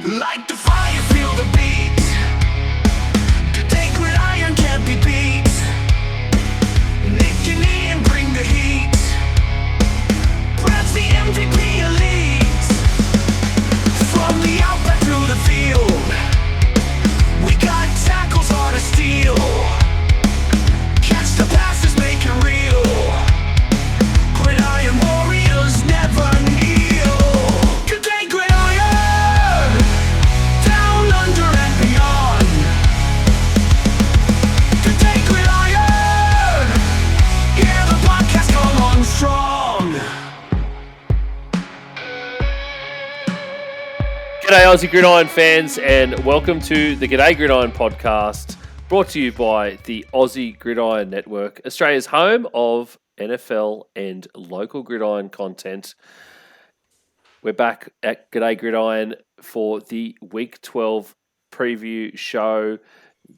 Like the fire, feel the beat. G'day Gridiron can't be beat. Nick your knee and bring the heat. Brad's the MVP elite. From the outback through the field, we got tackles hard to steal. Catch the passes, make it real. Gridiron warriors never kneel. G'day Gridiron, down under and beyond. G'day Gridiron, yeah, the podcast come on strong. G'day Aussie Gridiron fans, and welcome to the G'day Gridiron podcast, brought to you by the Aussie Gridiron Network, Australia's home of NFL and local gridiron content. We're back at G'day Gridiron for the Week 12 preview show,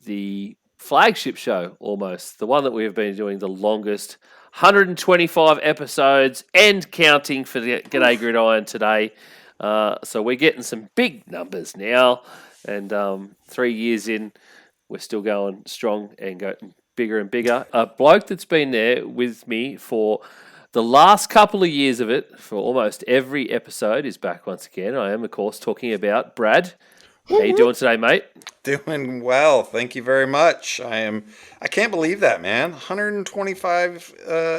the flagship show almost, the one that we have been doing the longest, 125 episodes and counting for the G'day Gridiron today. So we're getting some big numbers now, and 3 years in, we're still going strong and going bigger and bigger. A bloke that's been there with me for the last couple of years of it, for almost every episode, is back once again. I am, of course, talking about Brad. How you doing today, mate? Doing well, thank you very much. I can't believe that, man. 125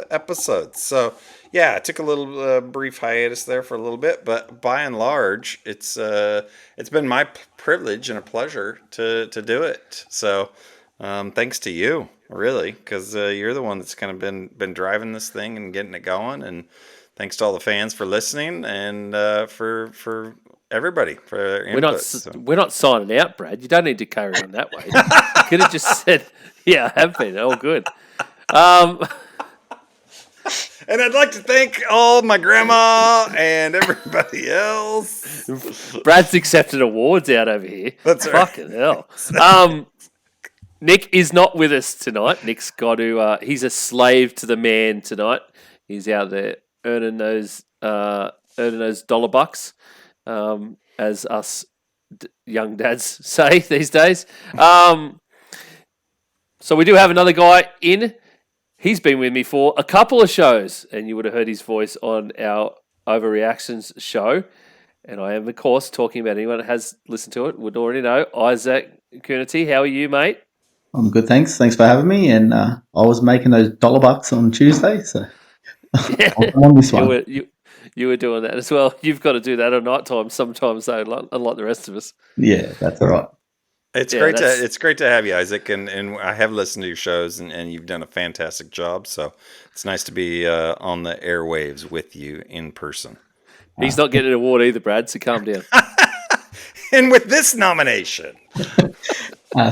episodes. So yeah, I took a little brief hiatus there for a little bit, but by and large, it's been my privilege and a pleasure to do it. So thanks to you, really, because you're the one that's kind of been driving this thing and getting it going. And thanks to all the fans for listening and for everybody for their input. We're not signing out, Brad. You don't need to carry on that way. You could have just said, "Yeah, I have been. All good." And I'd like to thank all my grandma and everybody else. Brad's accepted awards out over here. That's right. Fucking hell. Nick is not with us tonight. Nick's got to. He's a slave to the man tonight. He's out there earning those dollar bucks, as us young dads say these days. So we do have another guy in. He's been with me for a couple of shows, and you would have heard his voice on our Overreactions show. And I am, of course, talking about anyone that has listened to it would already know. Isaac Coonerty, how are you, mate? I'm good, thanks. Thanks for having me. And I was making those dollar bucks on Tuesday, so I'm on this one. You were doing that as well. You've got to do that at night time sometimes, though, unlike the rest of us. Yeah, that's all right. It's great to have you, Isaac, and I have listened to your shows, and you've done a fantastic job. So it's nice to be on the airwaves with you in person. He's not getting an award either, Brad, so calm down. And with this nomination.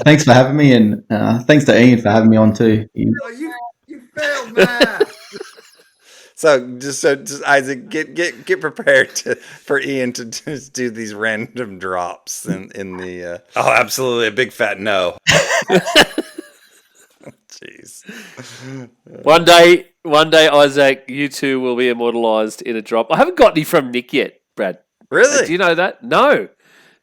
Thanks for having me, and thanks to Ian for having me on too. You failed, man. So just Isaac, get prepared for Ian to just do these random drops in the. Oh, absolutely, a big fat no. Jeez. One day, Isaac, you two will be immortalized in a drop. I haven't got any from Nick yet, Brad. Really? Do you know that? No.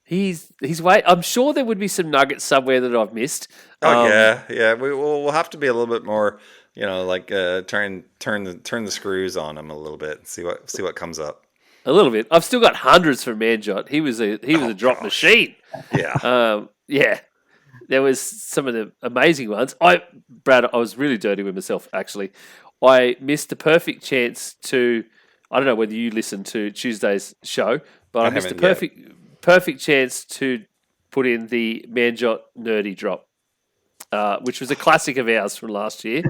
He's wait. I'm sure there would be some nuggets somewhere that I've missed. Oh yeah. We'll have to be a little bit more. You know, like turn the screws on him a little bit and see what comes up. A little bit. I've still got hundreds from Manjot. He was a drop machine. Yeah. Yeah. There was some of the amazing ones. Brad, I was really dirty with myself actually. I missed the perfect chance to. I don't know whether you listened to Tuesday's show, but I missed the perfect chance to put in the Manjot nerdy drop. Which was a classic of ours from last year.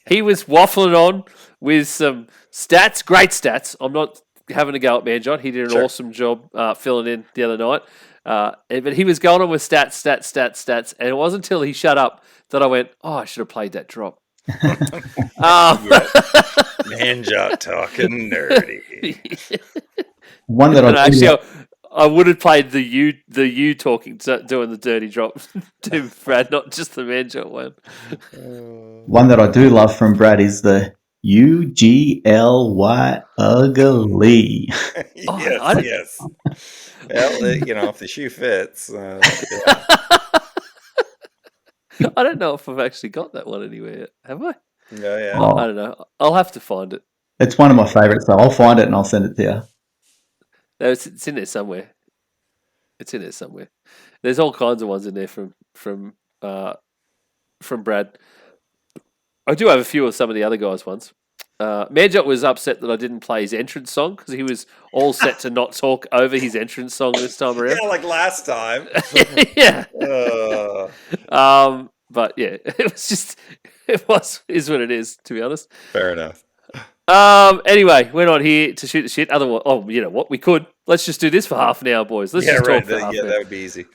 He was waffling on with some stats, great stats. I'm not having a go at Manjot. He did an awesome job filling in the other night. But he was going on with stats. And it wasn't until he shut up that I went, I should have played that drop. Manjot talking nerdy. One that I would have played the you talking, doing the dirty drop to Brad, not just the Manjot one. One that I do love from Brad is the UGLY ugly. Yes, yes. Well, if the shoe fits, yeah. I don't know if I've actually got that one anywhere yet. Have I? Yeah, yeah. Oh, I don't know. I'll have to find it. it's one of my favourites, so I'll find it and I'll send it to you. No, it's in there somewhere. It's in there somewhere. There's all kinds of ones in there from Brad. I do have a few of some of the other guys' ones. Manjot was upset that I didn't play his entrance song because he was all set to not talk over his entrance song this time around. Yeah, like last time. Yeah. Uh, But yeah, is what it is, to be honest. fair enough. Anyway, we're not here to shoot the shit. Otherwise, you know what? We could. Let's just do this for half an hour, boys. Let's Yeah, just right. talk for half an hour. That would be easy.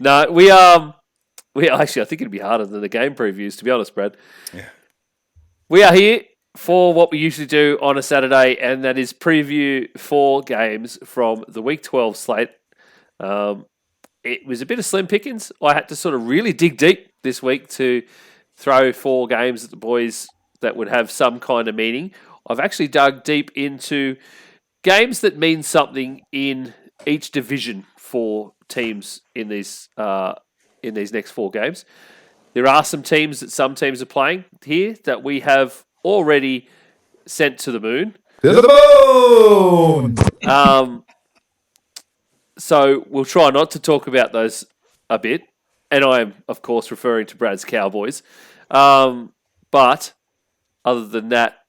No, we actually, I think it'd be harder than the game previews, to be honest, Brad. Yeah. We are here for what we usually do on a Saturday, and that is preview 4 games from the Week 12 slate. It was a bit of slim pickings. I had to sort of really dig deep this week to throw 4 games at the boys that would have some kind of meaning. I've actually dug deep into games that mean something in each division for teams in these next 4 games. There are some teams that some teams are playing here that we have already sent to the moon. To the moon! So we'll try not to talk about those a bit. And I am, of course, referring to Brad's Cowboys. But other than that,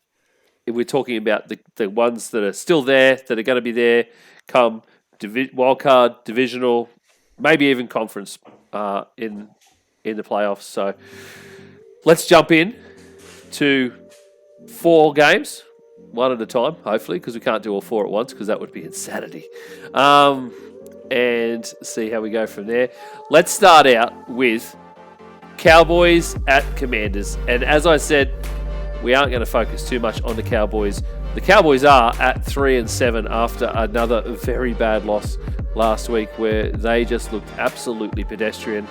we're talking about the ones that are still there, that are going to be there come wildcard, divisional, maybe even conference in the playoffs. So let's jump in to 4 games, one at a time, hopefully, because we can't do all 4 at once, because that would be insanity. And see how we go from there. Let's start out with Cowboys at Commanders. And as I said, we aren't going to focus too much on the Cowboys. The Cowboys are at 3-7 after another very bad loss last week where they just looked absolutely pedestrian.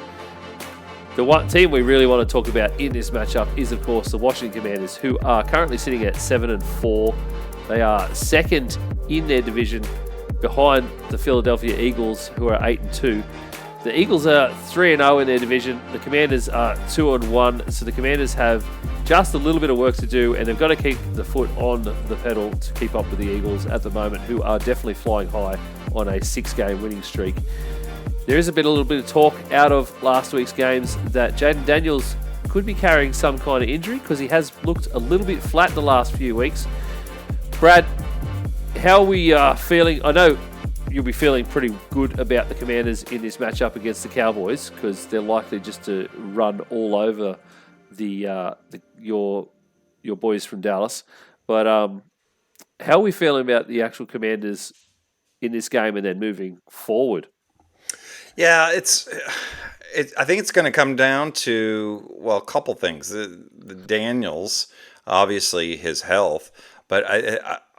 The one team we really want to talk about in this matchup is, of course, the Washington Commanders, who are currently sitting at 7-4. They are second in their division behind the Philadelphia Eagles, who are 8-2. The Eagles are 3-0 in their division. The Commanders are 2-1. So the Commanders have just a little bit of work to do, and they've got to keep the foot on the pedal to keep up with the Eagles at the moment, who are definitely flying high on a 6-game winning streak. There is a little bit of talk out of last week's games that Jaden Daniels could be carrying some kind of injury because he has looked a little bit flat the last few weeks. Brad, how are we feeling? I know you'll be feeling pretty good about the Commanders in this matchup against the Cowboys because they're likely just to run all over your boys from Dallas. But how are we feeling about the actual Commanders in this game and then moving forward? Yeah, I think it's going to come down to, well, a couple things. The Daniels, obviously his health, but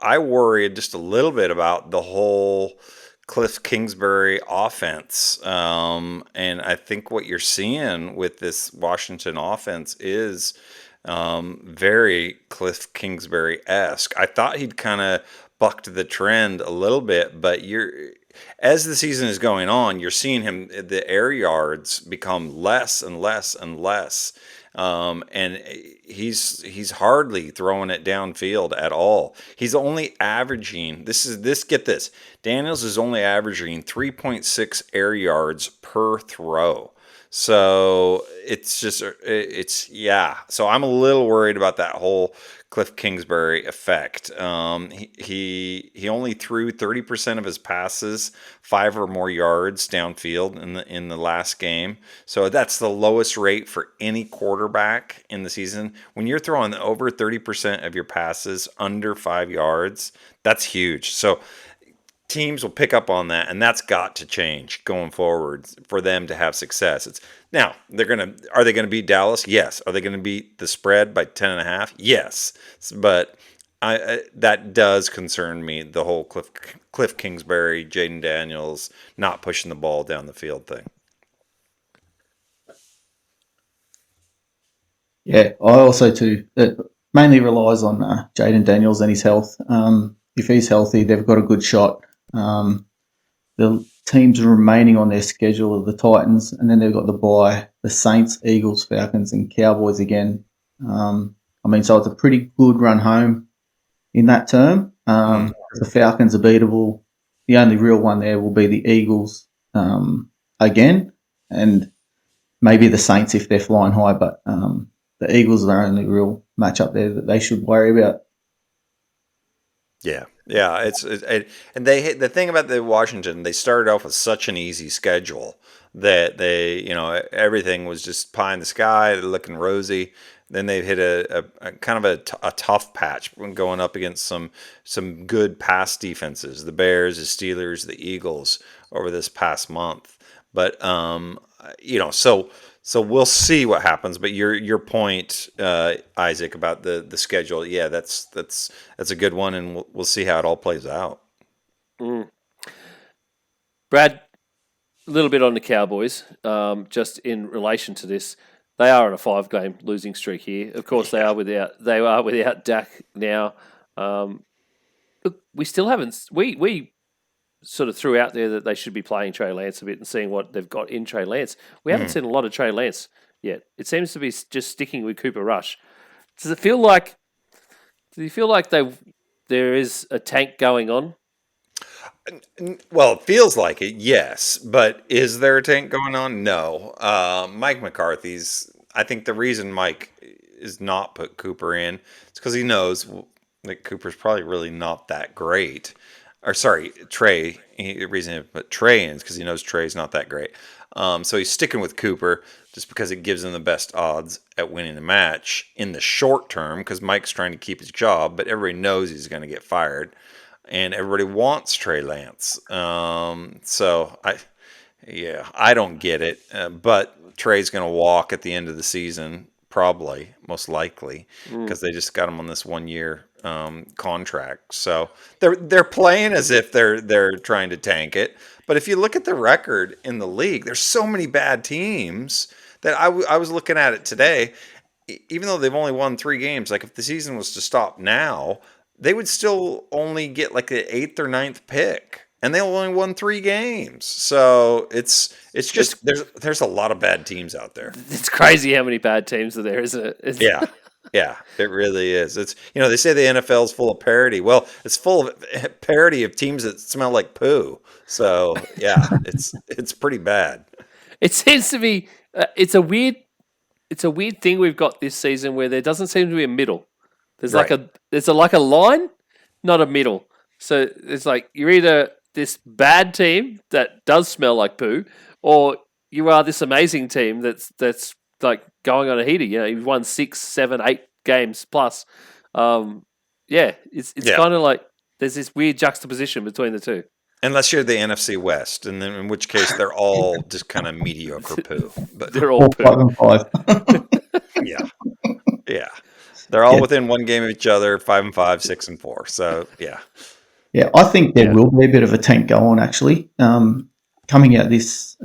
I worry just a little bit about the whole Cliff Kingsbury offense. And I think what you're seeing with this Washington offense is very Cliff Kingsbury-esque. I thought he'd kind of bucked the trend a little bit, but as the season is going on, you're seeing him, the air yards become less and less and less. And he's hardly throwing it downfield at all. He's only averaging, get this, Daniels is only averaging 3.6 air yards per throw. So so I'm a little worried about that whole Cliff Kingsbury effect. He only threw 30% of his passes 5 or more yards downfield in the last game. So that's the lowest rate for any quarterback in the season. When you're throwing over 30% of your passes under 5 yards, that's huge. So teams will pick up on that, and that's got to change going forward for them to have success. Are they going to beat Dallas? Yes. Are they going to beat the spread by 10.5? Yes. But that does concern me, the whole Cliff Kingsbury, Jaden Daniels not pushing the ball down the field thing. Yeah, I also too. mainly relies on Jaden Daniels and his health. If he's healthy, they've got a good shot. The teams remaining on their schedule are the Titans, and then they've got the bye, the Saints, Eagles, Falcons, and Cowboys again. So it's a pretty good run home in that term. The Falcons are beatable. The only real one there will be the Eagles again, and maybe the Saints if they're flying high, but the Eagles are the only real matchup there that they should worry about. Yeah, and the thing about the Washington, they started off with such an easy schedule that everything was just pie in the sky, looking rosy. Then they've hit a kind of a tough patch when going up against some good pass defenses, the Bears, the Steelers, the Eagles over this past month. But so we'll see what happens. But your point, Isaac, about the schedule, yeah, that's a good one, and we'll see how it all plays out. Brad, a little bit on the Cowboys, just in relation to this. They are on a 5-game losing streak here. Of course, they are without Dak now. Look, we still haven't. We sort of threw out there that they should be playing Trey Lance a bit and seeing what they've got in Trey Lance. We haven't seen a lot of Trey Lance yet. It seems to be just sticking with Cooper Rush. Does it feel like? Do you feel like there is a tank going on? Well, it feels like it, yes. But is there a tank going on? No. Mike McCarthy's. I think the reason Mike is not put Cooper in is because he knows that Cooper's probably really not that great. Or sorry, Trey. The reason he put Trey in is because he knows Trey's not that great. So he's sticking with Cooper just because it gives him the best odds at winning the match in the short term. Because Mike's trying to keep his job, but everybody knows he's going to get fired. And everybody wants Trey Lance. So I don't get it. But Trey's going to walk at the end of the season, probably, most likely, because they just got him on this 1-year contract. So they're playing as if they're trying to tank it. But if you look at the record in the league, there's so many bad teams that I was looking at it today. Even though they've only won 3 games, like if the season was to stop now, they would still only get like the 8th or 9th pick, and they only won 3 games. So it's just there's a lot of bad teams out there. It's crazy how many bad teams are there, isn't it? Yeah, it really is. It's they say the NFL is full of parity. Well, it's full of parity of teams that smell like poo. So yeah, it's pretty bad. It seems to be. It's a weird thing we've got this season where there doesn't seem to be a middle. There's like a line, not a middle. So it's like you're either this bad team that does smell like poo, or you are this amazing team that's like going on a heater. You've won 6, 7, 8 games plus. It's kind of like there's this weird juxtaposition between the two. Unless you're the NFC West, and then in which case they're all just kind of mediocre poo. But They're all poo. 5-5. yeah. They're all within 1 game of each other, 5-5, 6-4. So yeah. Yeah, I think there will be a bit of a tank go on actually. Coming out this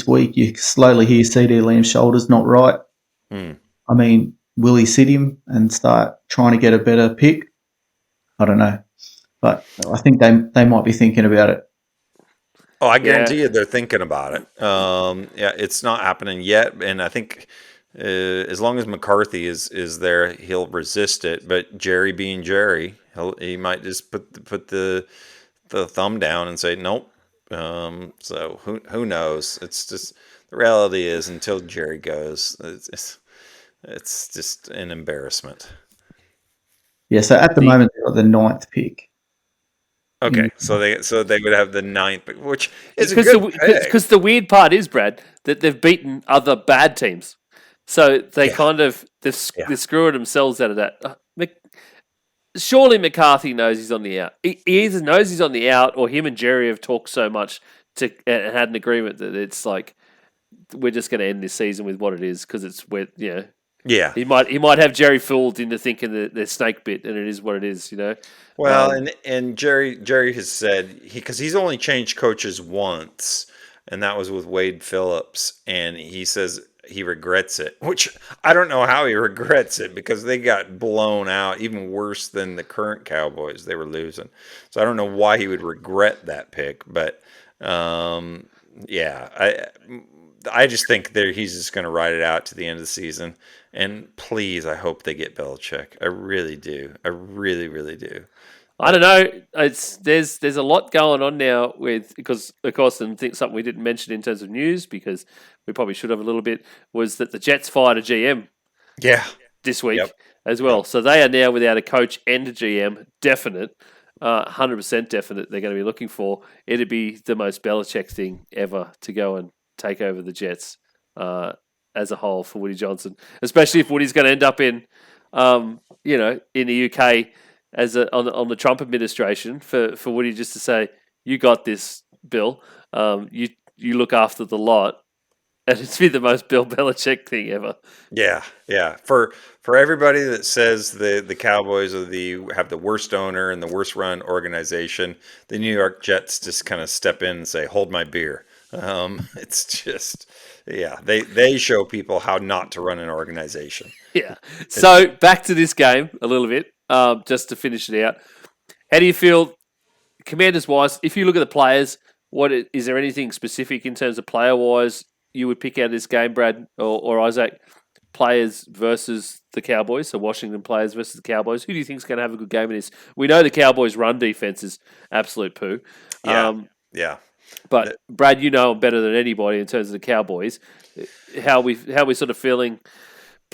week, you slowly hear CD Lamb's shoulders not right. I mean, will he sit him and start trying to get a better pick? I don't know, but I think they might be thinking about it. Oh, I guarantee you they're thinking about it. It's not happening yet, and I think as long as McCarthy is there, he'll resist it. But Jerry being Jerry, he might just put the thumb down and say nope. So who knows? It's just the reality is until Jerry goes, it's just an embarrassment. Yeah. So at the moment they've got the 9th pick. Okay, so they would have the 9th pick, which is because the weird part is, Brad, that they've beaten other bad teams. So they they've screwed themselves out of that. Surely McCarthy knows he's on the out. He either knows he's on the out, or him and Jerry have talked so much and had an agreement that it's like we're just going to end this season with what it is because it's where Yeah, he might have Jerry fooled into thinking that they're snake bit, and it is what it is, Well, and Jerry has said because he's only changed coaches once, and that was with Wade Phillips, and he says he regrets it, which I don't know how he regrets it because they got blown out even worse than the current Cowboys. They were losing. So I don't know why he would regret that pick, but yeah, I just think he's just going to ride it out to the end of the season. And please, I hope they get Belichick. I really do. I really, really do. I don't know. There's a lot going on now because of course, and think something we didn't mention in terms of news because we probably should have a little bit was that the Jets fired a GM Yeah. this week Yep. as well. So they are now without a coach and a GM. Definite, 100% definite. They're going to be looking for. It'd be the most Belichick thing ever to go and take over the Jets as a whole for Woody Johnson, especially if Woody's going to end up in the UK. On the Trump administration for Woody just to say, you got this, Bill. You look after the lot, and it's been the most Bill Belichick thing ever. Yeah, yeah. For everybody that says the Cowboys have the worst owner and the worst run organization, the New York Jets just kind of step in and say, "Hold my beer." It's just, yeah, they show people how not to run an organization. Yeah. So back to this game a little bit, just to finish it out. How do you feel, Commanders wise? If you look at the players, is there anything specific in terms of player wise you would pick out of this game, Brad or Isaac? Players versus the Cowboys, so Washington players versus the Cowboys. Who do you think is going to have a good game in this? We know the Cowboys' run defense is absolute poo. Yeah. But Brad, you know them better than anybody in terms of the Cowboys. How we sort of feeling?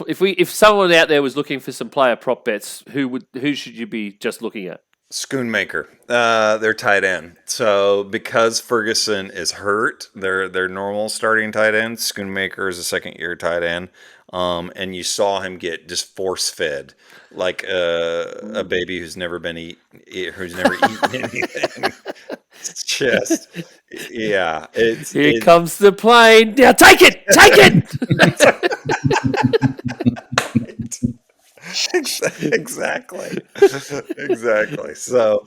If someone out there was looking for some player prop bets, who should you be just looking at? Schoonmaker, their tight end. So because Ferguson is hurt, their normal starting tight end. Schoonmaker is a second-year tight end, and you saw him get just force-fed like a baby who's never eaten anything. It's just, yeah. Here comes the plane. Now take it. Exactly. So,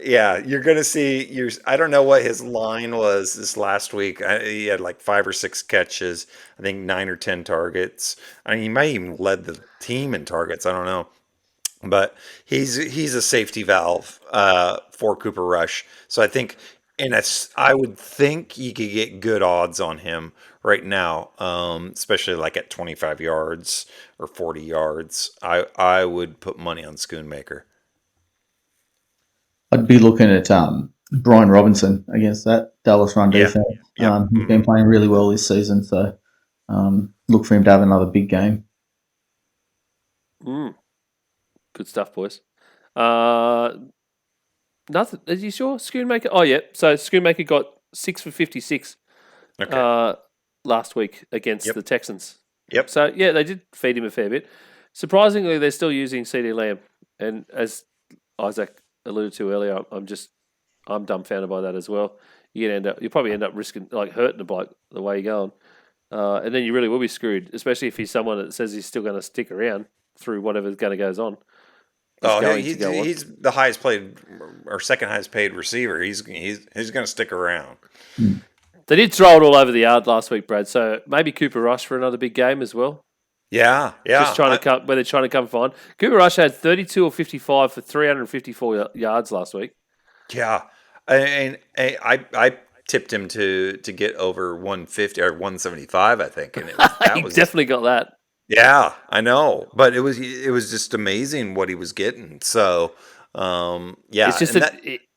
yeah, you're going to see. I don't know what his line was this last week. He had like 5 or 6 catches. I think 9 or 10 targets. I mean, he might even led the team in targets. I don't know. But he's a safety valve for Cooper Rush. So I think, I would think you could get good odds on him right now, especially like at 25 yards or 40 yards. I would put money on Schoonmaker. I'd be looking at Brian Robinson against that Dallas run defense. Yeah. He's been playing really well this season, so look for him to have another big game. Good stuff, boys. Nothing. Are you sure? Schoonmaker? Oh, yeah. So Schoonmaker got 6 for 56 last week against the Texans. Yep. So, yeah, they did feed him a fair bit. Surprisingly, they're still using CD Lamb. And as Isaac alluded to earlier, I'm dumbfounded by that as well. You probably end up risking, like, hurting the bloke the way you're going. And then you really will be screwed, especially if he's someone that says he's still going to stick around through whatever's going to goes on. He's the highest paid or second highest paid receiver. He's going to stick around. They did throw it all over the yard last week, Brad. So maybe Cooper Rush for another big game as well. Yeah. Just trying to come where they're trying to come fine. Cooper Rush had 32 or 55 for 354 yards last week. Yeah, and I tipped him to get over 150 or 175, I think, and He definitely got that. Yeah, I know, but it was just amazing what he was getting. So, yeah, it's just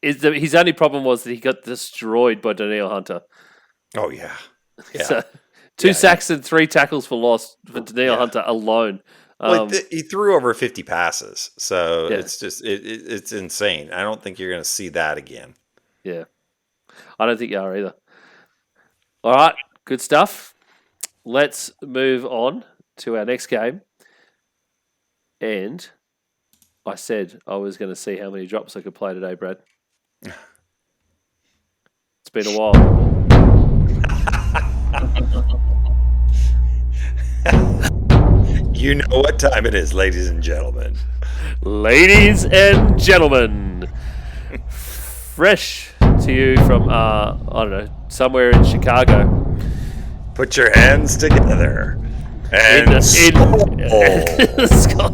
his only problem was that he got destroyed by Danielle Hunter. Oh yeah. So 2 sacks and 3 tackles for loss for Danielle Hunter alone. He threw over 50 passes, so it's just it's insane. I don't think you're going to see that again. Yeah, I don't think you are either. All right, good stuff. Let's move on to our next game. And I said I was going to see how many drops I could play today, Brad. It's been a while. You know what time it is, ladies and gentlemen. Ladies and gentlemen, fresh to you from, I don't know, somewhere in Chicago. Put your hands together. In And the skull.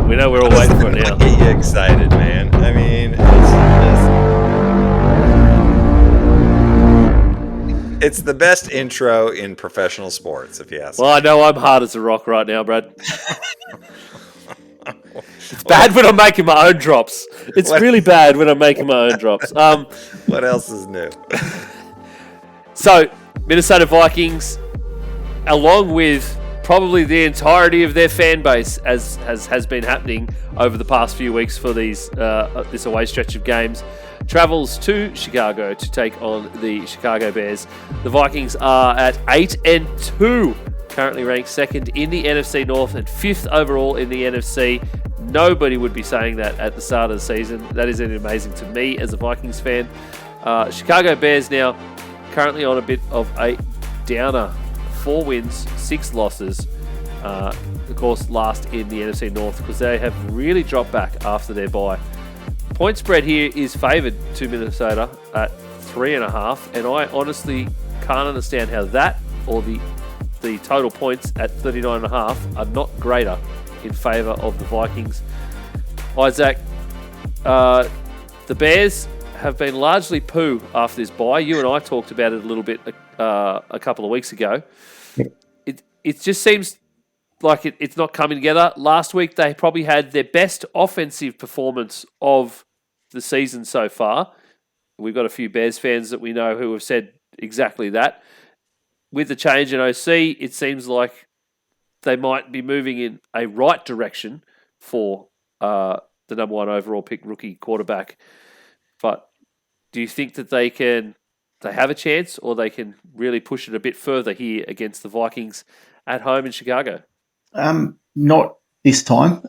We know we're all waiting for it now. Get you excited, man. I mean, it's the best intro in professional sports, if you ask Well, me. I know I'm hard as a rock right now, Brad. It's bad when I'm making my own drops. It's really bad when I'm making my own drops. What else is new? So, Minnesota Vikings, along with probably the entirety of their fan base, as has been happening over the past few weeks for these this away stretch of games, travels to Chicago to take on the Chicago Bears. The Vikings are at 8-2, currently ranked second in the NFC North and fifth overall in the NFC. Nobody would be saying that at the start of the season. That is amazing to me as a Vikings fan. Chicago Bears now currently on a bit of a downer. 4 wins, 6 losses. Of course, last in the NFC North because they have really dropped back after their bye. Point spread here is favoured to Minnesota at 3.5, and I honestly can't understand how that or the total points at 39.5 are not greater in favour of the Vikings. Isaac, the Bears have been largely poo after this bye. You and I talked about it a little bit a couple of weeks ago. It just seems like it's not coming together. Last week they probably had their best offensive performance of the season so far. We've got a few Bears fans that we know who have said exactly that. With the change in OC, it seems like they might be moving in a right direction for the number 1 overall pick rookie quarterback. But do you think that they have a chance, or they can really push it a bit further here against the Vikings at home in Chicago? Not this time.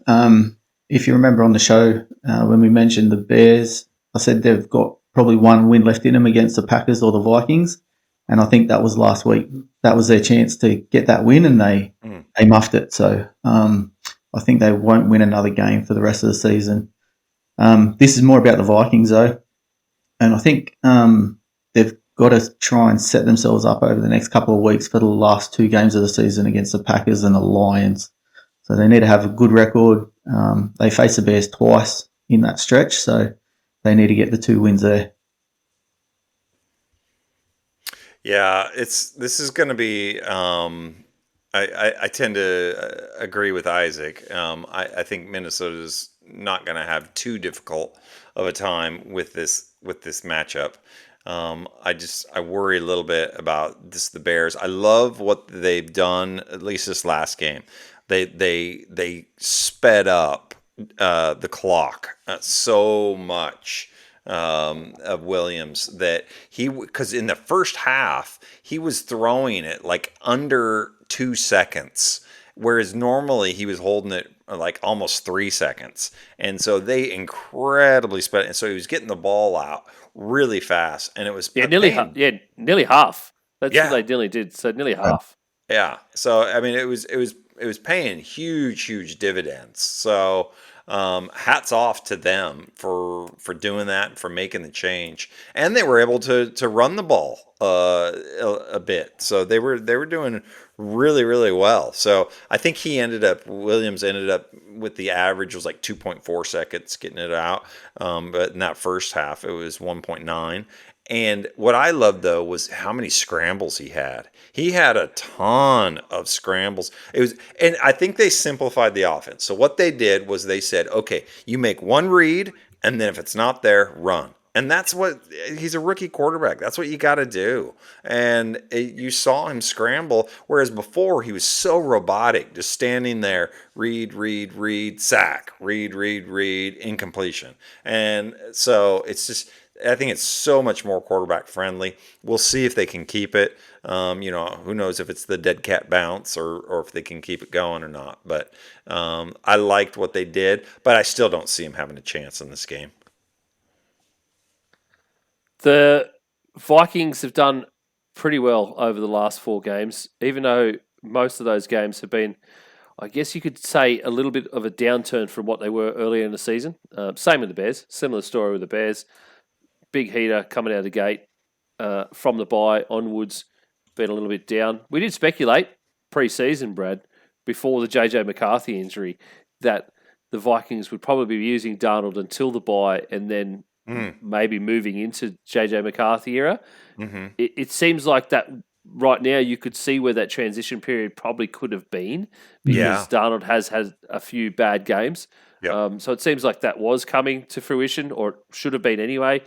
If you remember on the show, when we mentioned the Bears, I said they've got probably 1 win left in them against the Packers or the Vikings. And I think that was last week. That was their chance to get that win, and they muffed it. So I think they won't win another game for the rest of the season. This is more about the Vikings, though. And I think they've got to try and set themselves up over the next couple of weeks for the last 2 games of the season against the Packers and the Lions. So they need to have a good record. They face the Bears twice in that stretch, so they need to get the 2 wins there. Yeah, this is going to be. I tend to agree with Isaac. I think Minnesota's not going to have too difficult of a time with this matchup. I worry a little bit about the Bears. I love what they've done, at least this last game. They sped up the clock so much. Of Williams that because in the first half he was throwing it like under 2 seconds, whereas normally he was holding it like almost 3 seconds, and so they incredibly sped it, and so he was getting the ball out really fast, and it was nearly half. That's what they nearly did. So nearly half. Yeah. So I mean, it was paying huge dividends. So hats off to them for doing that, for making the change, and they were able to run the ball a bit. So they were doing really well. So I think Williams ended up with the average was like 2.4 seconds getting it out, but in that first half it was 1.9. And what I loved, though, was how many scrambles he had. He had a ton of scrambles. And I think they simplified the offense. So what they did was they said, okay, you make 1 read, and then if it's not there, run. And that's what he's a rookie quarterback. That's what you got to do. And you saw him scramble, whereas before he was so robotic, just standing there, read, sack, read, incompletion. And so it's just. I think it's so much more quarterback friendly. We'll see if they can keep it. Who knows if it's the dead cat bounce or if they can keep it going or not. But I liked what they did, but I still don't see them having a chance in this game. The Vikings have done pretty well over the last 4 games, even though most of those games have been, I guess you could say, a little bit of a downturn from what they were earlier in the season. Same with the Bears. Similar story with the Bears. big heater coming out of the gate from the bye onwards, been a little bit down. We did speculate pre-season, Brad, before the JJ McCarthy injury, that the Vikings would probably be using Darnold until the bye and then maybe moving into JJ McCarthy era. Mm-hmm. It seems like that right now you could see where that transition period probably could have been because Darnold has had a few bad games. Yep. So it seems like that was coming to fruition, or it should have been anyway.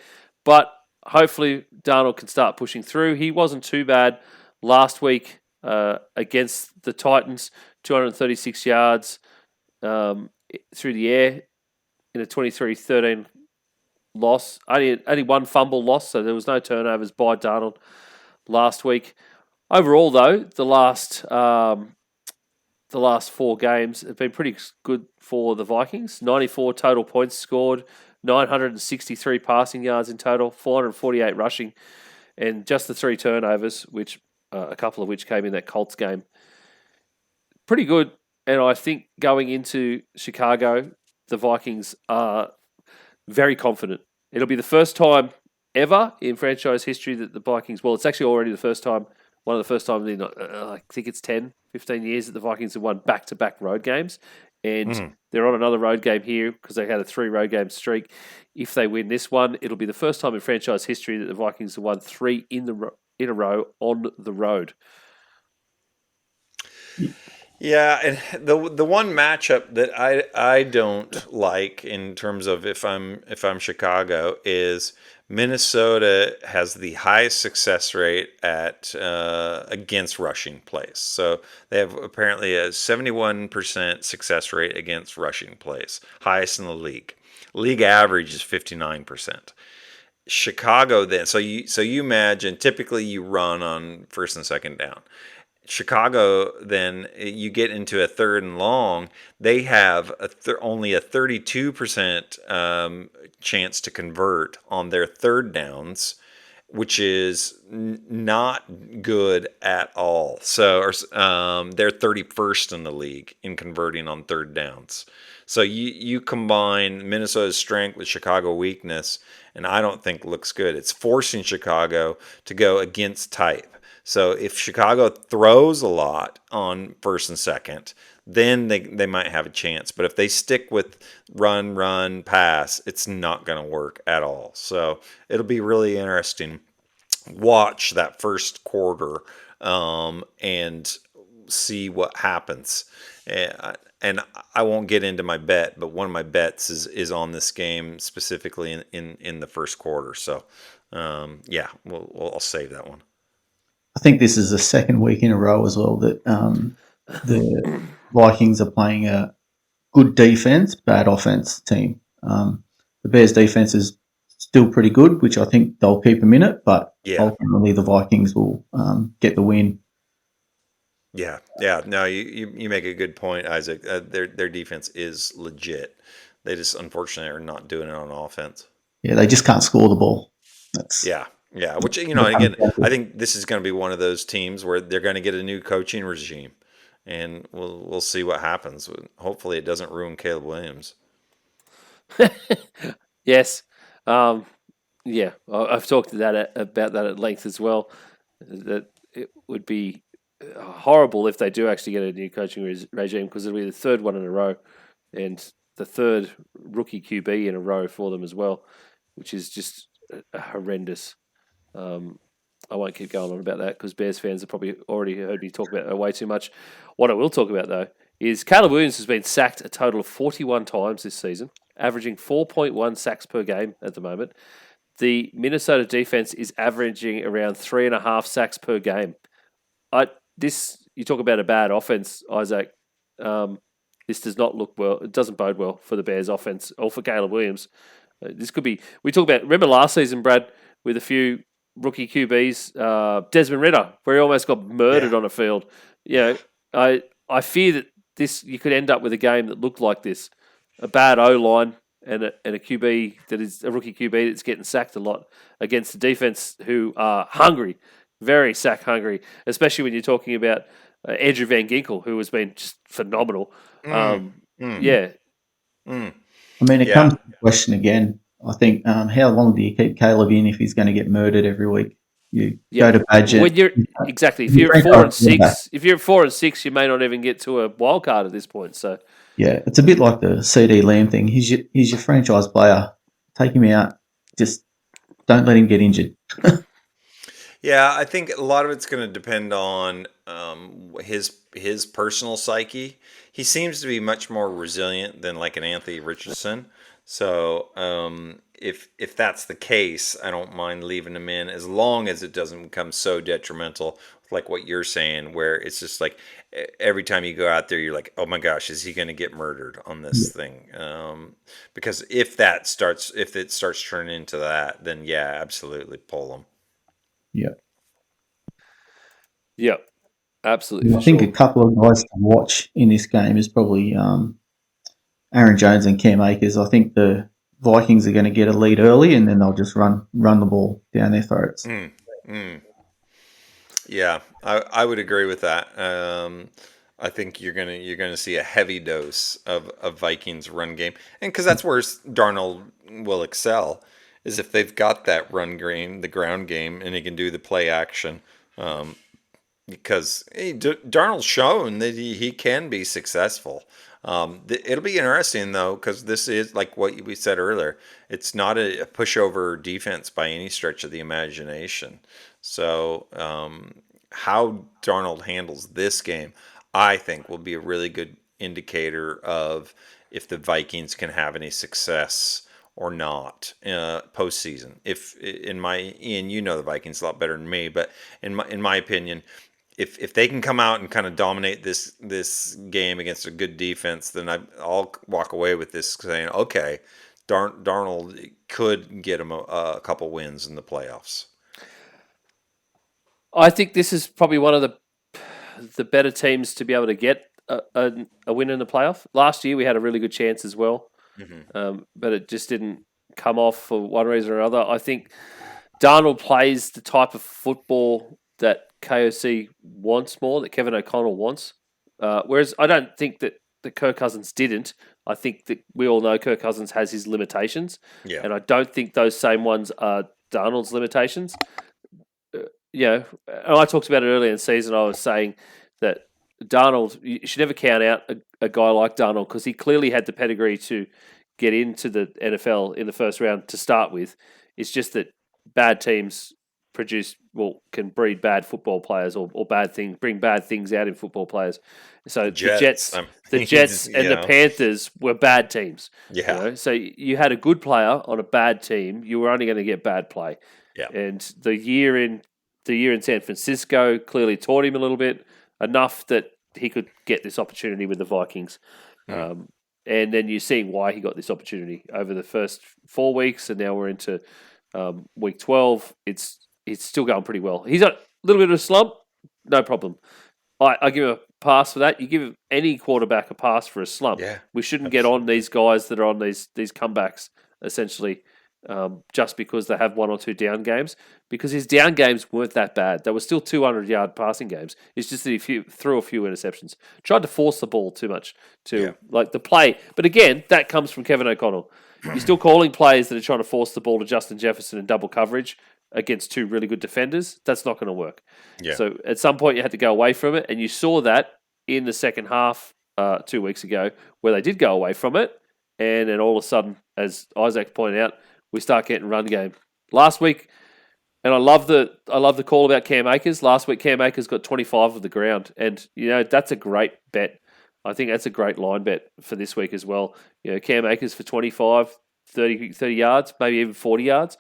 But hopefully Darnold can start pushing through. He wasn't too bad last week against the Titans, 236 yards through the air in a 23-13 loss. Only one fumble loss, so there was no turnovers by Darnold last week. Overall, though, the last 4 games have been pretty good for the Vikings. 94 total points scored, 963 passing yards in total, 448 rushing, and just the 3 turnovers, which a couple of which came in that Colts game. Pretty good. And I think going into Chicago, the Vikings are very confident. It'll be the first time ever in franchise history that the Vikings, well, it's actually already the first time, one of the first times in, I think it's 10, 15 years that the Vikings have won back-to-back road games. And they're on another road game here because they had a 3 road game streak. If they win this one, it'll be the first time in franchise history that the Vikings have won 3 in a row on the road. Yeah, and the one matchup that I don't like in terms of if I'm Chicago is Minnesota has the highest success rate at against rushing plays. So they have apparently a 71% success rate against rushing plays, highest in the league. League average is 59%. Chicago then, so you imagine typically you run on first and second down. Chicago, then you get into a 3rd and long. They have only a 32% chance to convert on their 3rd downs, which is not good at all. So they're 31st in the league in converting on 3rd downs. So you combine Minnesota's strength with Chicago weakness, and I don't think looks good. It's forcing Chicago to go against type. So if Chicago throws a lot on 1st and 2nd, then they might have a chance. But if they stick with run, pass, it's not going to work at all. So it'll be really interesting. Watch that first quarter and see what happens. And I won't get into my bet, but one of my bets is on this game specifically in the first quarter. So I'll save that one. I think this is the 2nd week in a row as well that the Vikings are playing a good defense, bad offense team. The Bears' defense is still pretty good, which I think they'll keep them in it, but ultimately the Vikings will get the win. Yeah. No, you make a good point, Isaac. Their defense is legit. They just unfortunately are not doing it on offense. Yeah, they just can't score the ball. Yeah, which, again, I think this is going to be one of those teams where they're going to get a new coaching regime, and we'll see what happens. Hopefully it doesn't ruin Caleb Williams. Yes. I've talked about that at length as well, that it would be horrible if they do actually get a new coaching regime, because it'll be the 3rd one in a row and the 3rd rookie QB in a row for them as well, which is just horrendous. I won't keep going on about that because Bears fans have probably already heard me talk about it way too much. What I will talk about, though, is Caleb Williams has been sacked a total of 41 times this season, averaging 4.1 sacks per game at the moment. The Minnesota defense is averaging around 3.5 sacks per game. You talk about a bad offense, Isaac. This does not look well. It doesn't bode well for the Bears offense or for Caleb Williams. This could be, we talk about, remember last season, Brad, with a few rookie QBs, Desmond Ridder, where he almost got murdered on a field. I fear that you could end up with a game that looked like this. A bad O-line and a QB that is a rookie QB that's getting sacked a lot against the defense who are hungry, very sack hungry, especially when you're talking about Andrew Van Ginkel, who has been just phenomenal. I mean, it comes to the question again, I think how long do you keep Caleb in if he's going to get murdered every week? You Yeah. go to Badger. When you're exactly, if Your you're at franchise quarterback. if you're at 4-6, you may not even get to a wild card at this point. So Yeah, it's a bit like the CD Lamb thing. He's your franchise player. Take him out. Just don't let him get injured. Yeah, I think a lot of it's going to depend on his personal psyche. He seems to be much more resilient than like an Anthony Richardson. So if that's the case, I don't mind leaving him in as long as it doesn't become so detrimental, like what you're saying, where it's just like every time you go out there, you're like, oh my gosh, is he going to get murdered on this thing? Because if it starts turning into that, then yeah, absolutely pull him. Yeah. yeah, absolutely. I For think sure. a couple of guys to watch in this game is probably Aaron Jones and Cam Akers. I think the Vikings are going to get a lead early, and then they'll just run the ball down their throats. Yeah, I would agree with that. I think you're gonna see a heavy dose of Vikings run game, and because that's where Darnold will excel, is if they've got that run game, the ground game, and he can do the play action. Because Darnold's shown that he can be successful. It'll be interesting though, because this is like what we said earlier. It's not a pushover defense by any stretch of the imagination. So how Darnold handles this game, I think, will be a really good indicator of if the Vikings can have any success or not postseason. If in my Ian, you know the Vikings a lot better than me, but in my opinion, if they can come out and kind of dominate this game against a good defense, then I'll walk away with this saying, okay, Darnold could get him a couple wins in the playoffs. I think this is probably one of the better teams to be able to get a win in the playoff. Last year we had a really good chance as well, but it just didn't come off for one reason or another. I think Darnold plays the type of football that KOC wants more, that Kevin O'Connell wants. Whereas I don't think that Kirk Cousins didn't. I think that we all know Kirk Cousins has his limitations, and I don't think those same ones are Darnold's limitations. And I talked about it earlier in the season. I was saying that Darnold, you should never count out a guy like Darnold because he clearly had the pedigree to get into the NFL in the first round to start with. It's just that bad teams can breed bad football players or bring bad things out in football players. So the Jets and the Panthers were bad teams. Yeah. So you had a good player on a bad team, you were only going to get bad play. Yeah. And the year in San Francisco clearly taught him a little bit, enough that he could get this opportunity with the Vikings. And then you're seeing why he got this opportunity over the first 4 weeks, and now we're into week 12. It's still going pretty well. He's got a little bit of a slump, no problem. I give him a pass for that. You give any quarterback a pass for a slump. Yeah, we shouldn't get on these guys that are on these comebacks, essentially, just because they have one or two down games, because his down games weren't that bad. They were still 200-yard passing games. It's just that he threw a few interceptions. Tried to force the ball too much like the play. But again, that comes from Kevin O'Connell. You're still calling plays that are trying to force the ball to Justin Jefferson in double coverage against two really good defenders. That's not going to work. Yeah. So at some point you had to go away from it, and you saw that in the second half 2 weeks ago where they did go away from it, and then all of a sudden, as Isaac pointed out, we start getting run game. Last week, and I love the call about Cam Akers. Last week, Cam Akers got 25 of the ground, and that's a great bet. I think that's a great line bet for this week as well. Cam Akers for 25, 30 yards, maybe even 40 yards.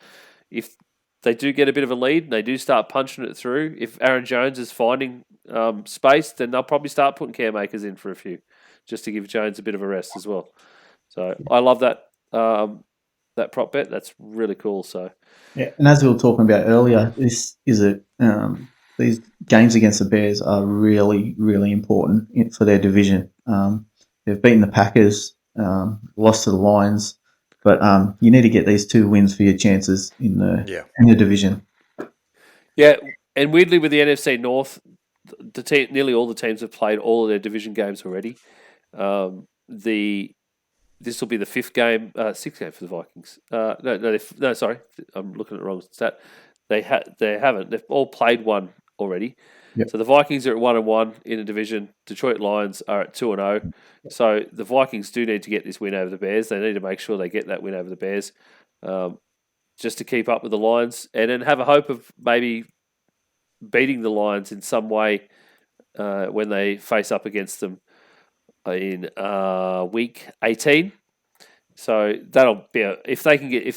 If they do get a bit of a lead and they do start punching it through, if Aaron Jones is finding space, then they'll probably start putting Cam Akers in for a few, just to give Jones a bit of a rest as well. So I love that that prop bet. That's really cool. So yeah, and as we were talking about earlier, this is these games against the Bears are really, really important for their division. They've beaten the Packers, lost to the Lions, but you need to get these 2 wins for your chances in the division. Yeah, and weirdly with the NFC North, nearly all the teams have played all of their division games already. The this will be the sixth game for the Vikings. Sorry, I'm looking at the wrong stat. They haven't. They've all played one already. Yep. So the Vikings are at 1-1 in the division. Detroit Lions are at 2-0. So the Vikings do need to get this win over the Bears. They need to make sure they get that win over the Bears, just to keep up with the Lions, and then have a hope of maybe beating the Lions in some way when they face up against them in week 18. So that'll be if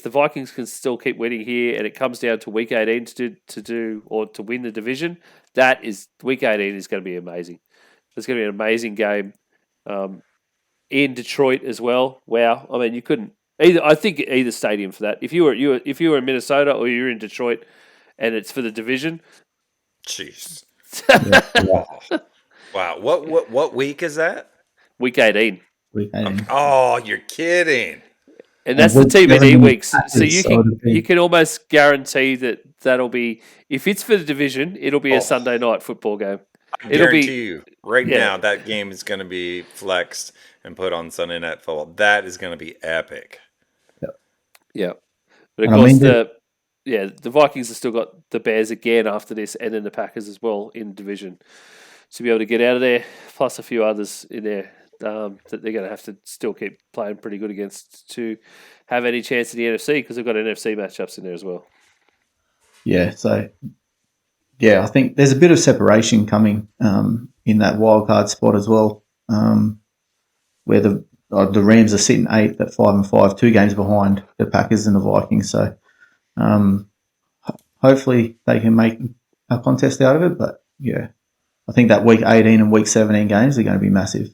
the Vikings can still keep winning here, and it comes down to week 18 to win the division. Week 18 is going to be amazing. It's going to be an amazing game in Detroit as well. Wow, I mean you couldn't either stadium for that. If you were in Minnesota or you're in Detroit, and it's for the division. Jeez. Yeah. Wow. What week is that? Week 18. Week 18. Oh, you're kidding. And that's the TBD weeks. So you can almost guarantee that'll be, if it's for the division, it'll be a Sunday night football game. I guarantee you right now that game is going to be flexed and put on Sunday Night Football. That is going to be epic. Yeah. But of course, the Vikings have still got the Bears again after this, and then the Packers as well in division to be able to get out of there, plus a few others in there that they're going to have to still keep playing pretty good against to have any chance in the NFC, because they've got NFC matchups in there as well. Yeah, so I think there's a bit of separation coming in that wild card spot as well, where the Rams are sitting 8th at 5-5, 2 games behind the Packers and the Vikings. So hopefully they can make a contest out of it. But yeah, I think that week 18 and week 17 games are going to be massive.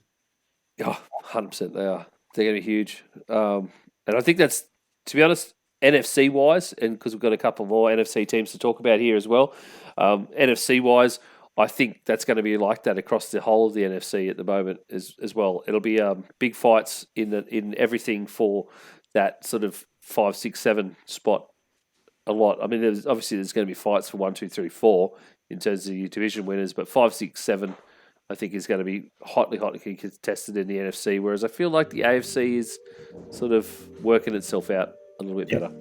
Oh, 100% they are. They're going to be huge. And I think that's, to be honest, NFC-wise, and because we've got a couple more NFC teams to talk about here as well, NFC-wise, I think that's going to be like that across the whole of the NFC at the moment as well. It'll be big fights in everything for that sort of 5, 6, 7 spot a lot. I mean, there's going to be fights for 1, 2, 3, 4 in terms of your division winners, but 5, 6, 7 I think is going to be hotly contested in the NFC, whereas I feel like the AFC is sort of working itself out a little bit better.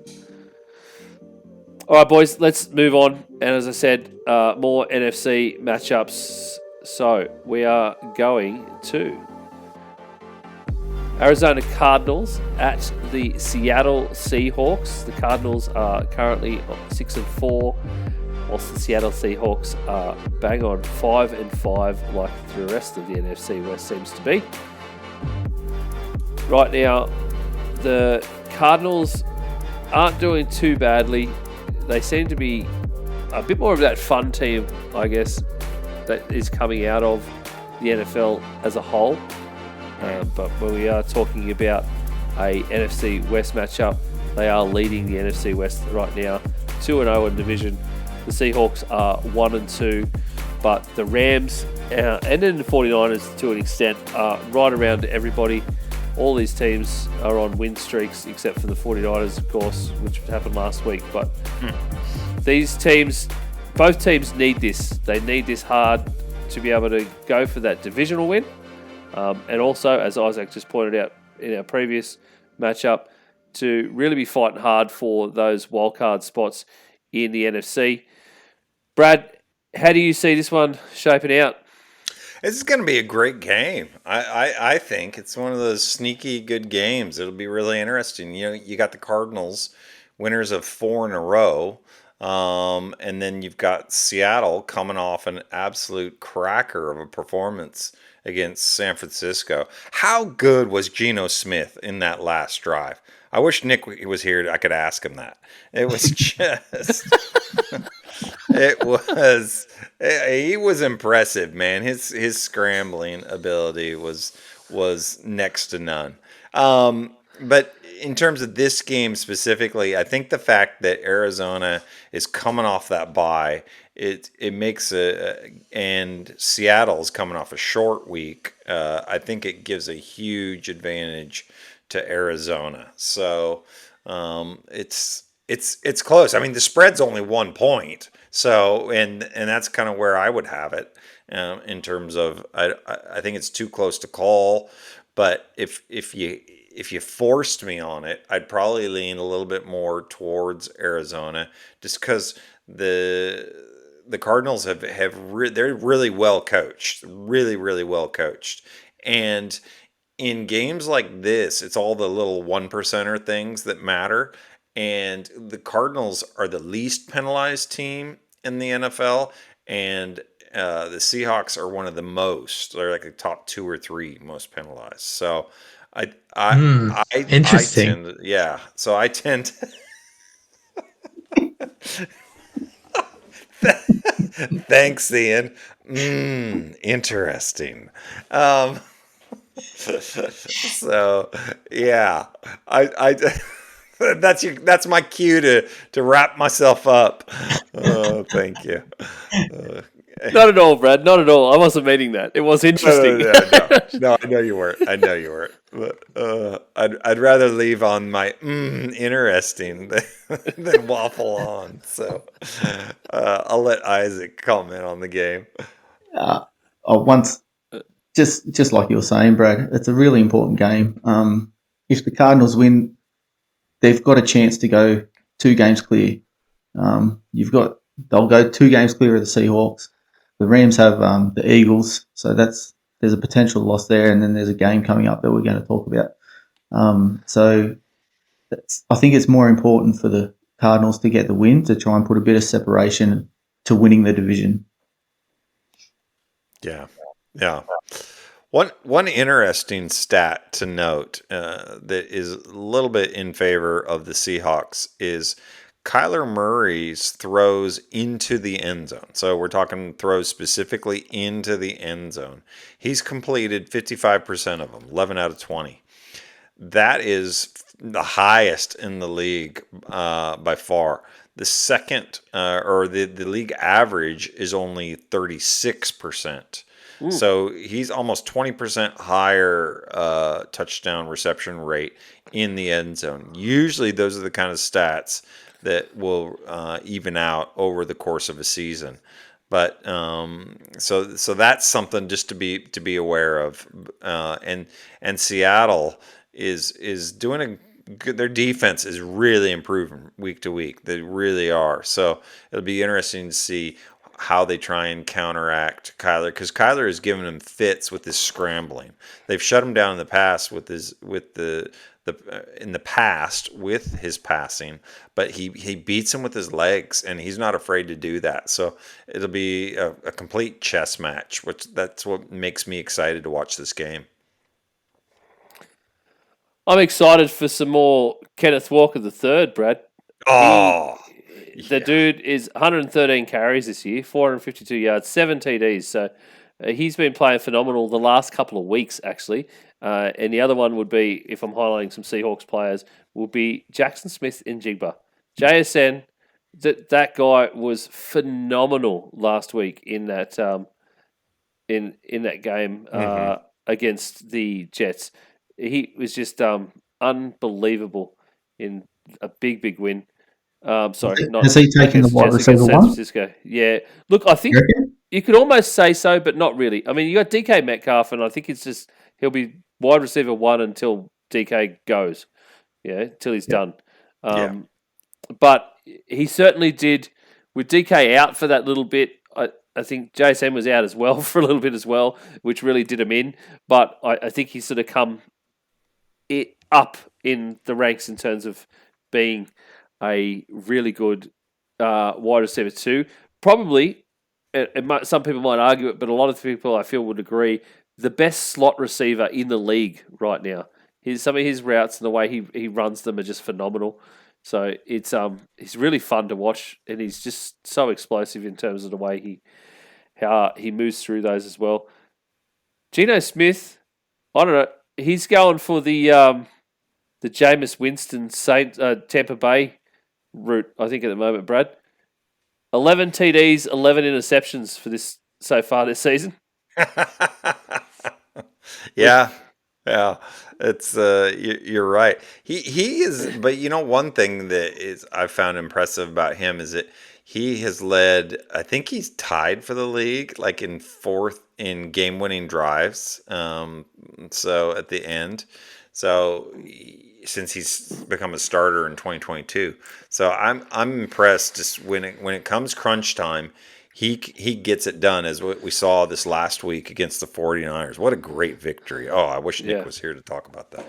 All right, boys, let's move on. And as I said, more NFC matchups. So we are going to Arizona Cardinals at the Seattle Seahawks. The Cardinals are currently 6-4. Whilst the Seattle Seahawks are bang on 5-5, like the rest of the NFC West seems to be. Right now, the Cardinals aren't doing too badly. They seem to be a bit more of that fun team, I guess, that is coming out of the NFL as a whole. But when we are talking about a NFC West matchup, they are leading the NFC West right now, 2-0 in division. The Seahawks are 1-2, but the Rams and then the 49ers to an extent are right around everybody. All these teams are on win streaks except for the 49ers, of course, which happened last week. But these teams, both teams need this. They need this hard to be able to go for that divisional win. And also, as Isaac just pointed out in our previous matchup, to really be fighting hard for those wildcard spots in the NFC. Brad, how do you see this one shaping out? This is going to be a great game. I think it's one of those sneaky good games. It'll be really interesting. You know, you got the Cardinals, winners of 4 in a row, and then you've got Seattle coming off an absolute cracker of a performance against San Francisco. How good was Geno Smith in that last drive? I wish Nick was here. I could ask him that. It was just... He was impressive, man. His scrambling ability was next to none. But in terms of this game specifically, I think the fact that Arizona is coming off that bye, it makes and Seattle's coming off a short week. I think it gives a huge advantage to Arizona. So it's close. I mean, the spread's only 1 point. So, and that's kind of where I would have it in terms of, I think it's too close to call. But if if you forced me on it, I'd probably lean a little bit more towards Arizona, just because the Cardinals they're really well coached, really well coached, and in games like this, it's all the little one percenter things that matter. And the Cardinals are the least penalized team in the NFL, and the Seahawks are one of the most. They're like the top two or three most penalized. So I I Hmm. I Interesting. tend yeah. So I tend thanks, Ian. Interesting. Um, so yeah, that's my cue to wrap myself up. Oh, thank you. Uh, Not at all, Brad. Not at all. I wasn't meaning that. It was interesting. no. I know you weren't. I know you weren't. But I'd rather leave on my interesting than waffle on. So I'll let Isaac comment on the game. Once, just like you were saying, Brad, it's a really important game. If the Cardinals win, they've got a chance to go 2 games clear. They'll go 2 games clear of the Seahawks. The Rams have the Eagles, so there's a potential loss there, and then there's a game coming up that we're going to talk about. So I think it's more important for the Cardinals to get the win to try and put a bit of separation to winning the division. Yeah, yeah. One interesting stat to note that is a little bit in favor of the Seahawks is Kyler Murray's throws into the end zone. So we're talking throws specifically into the end zone. He's completed 55% of them, 11 out of 20. That is the highest in the league by far. The second, or the league average is only 36%. So he's almost 20% higher touchdown reception rate in the end zone. Usually those are the kind of stats that will even out over the course of a season. But so that's something just to be aware of. And Seattle is doing a good. Their defense is really improving week to week. They really are. So it'll be interesting to see how they try and counteract Kyler, because Kyler has given him fits with his scrambling. They've shut him down in the past with his passing, but he beats him with his legs, and he's not afraid to do that. So it'll be a complete chess match, which that's what makes me excited to watch this game. I'm excited for some more Kenneth Walker III, Brad. Oh, The dude is 113 carries this year, 452 yards, 7 TDs. So he's been playing phenomenal the last couple of weeks, actually. And the other one would be, if I'm highlighting some Seahawks players, will be Jackson Smith in Jigba. JSN, that guy was phenomenal last week in that in that game against the Jets. He was just unbelievable in a big win. Sorry, not Has he taken the against wide Jets, receiver against San one? Francisco. Yeah, look, I think You reckon? you could almost say so, but not really. I mean, you got DK Metcalf, and I think it's just he'll be wide receiver 1 until DK goes. Yeah, until he's done. yeah. But he certainly did with DK out for that little bit. I think JSN was out as well for a little bit as well, which really did him in. But I think he's sort of come up in the ranks in terms of being a really good wide receiver 2. Probably, some people might argue it, but a lot of people I feel would agree, the best slot receiver in the league right now. Some of his routes and the way he runs them are just phenomenal. So he's really fun to watch, and he's just so explosive in terms of the way how he moves through those as well. Geno Smith, I don't know, he's going for the Jameis Winston Tampa Bay route, I think, at the moment, Brad. 11 TDs, 11 interceptions for this so far this season. Yeah, it's you're right. He is, but one thing that is I found impressive about him is that he has led. I think he's tied for the league, like in 4th in game-winning drives. So at the end, So since he's become a starter in 2022, so I'm impressed. Just when it comes crunch time, he gets it done, as what we saw this last week against the 49ers. What a great victory! Oh, I wish Nick Yeah. was here to talk about that.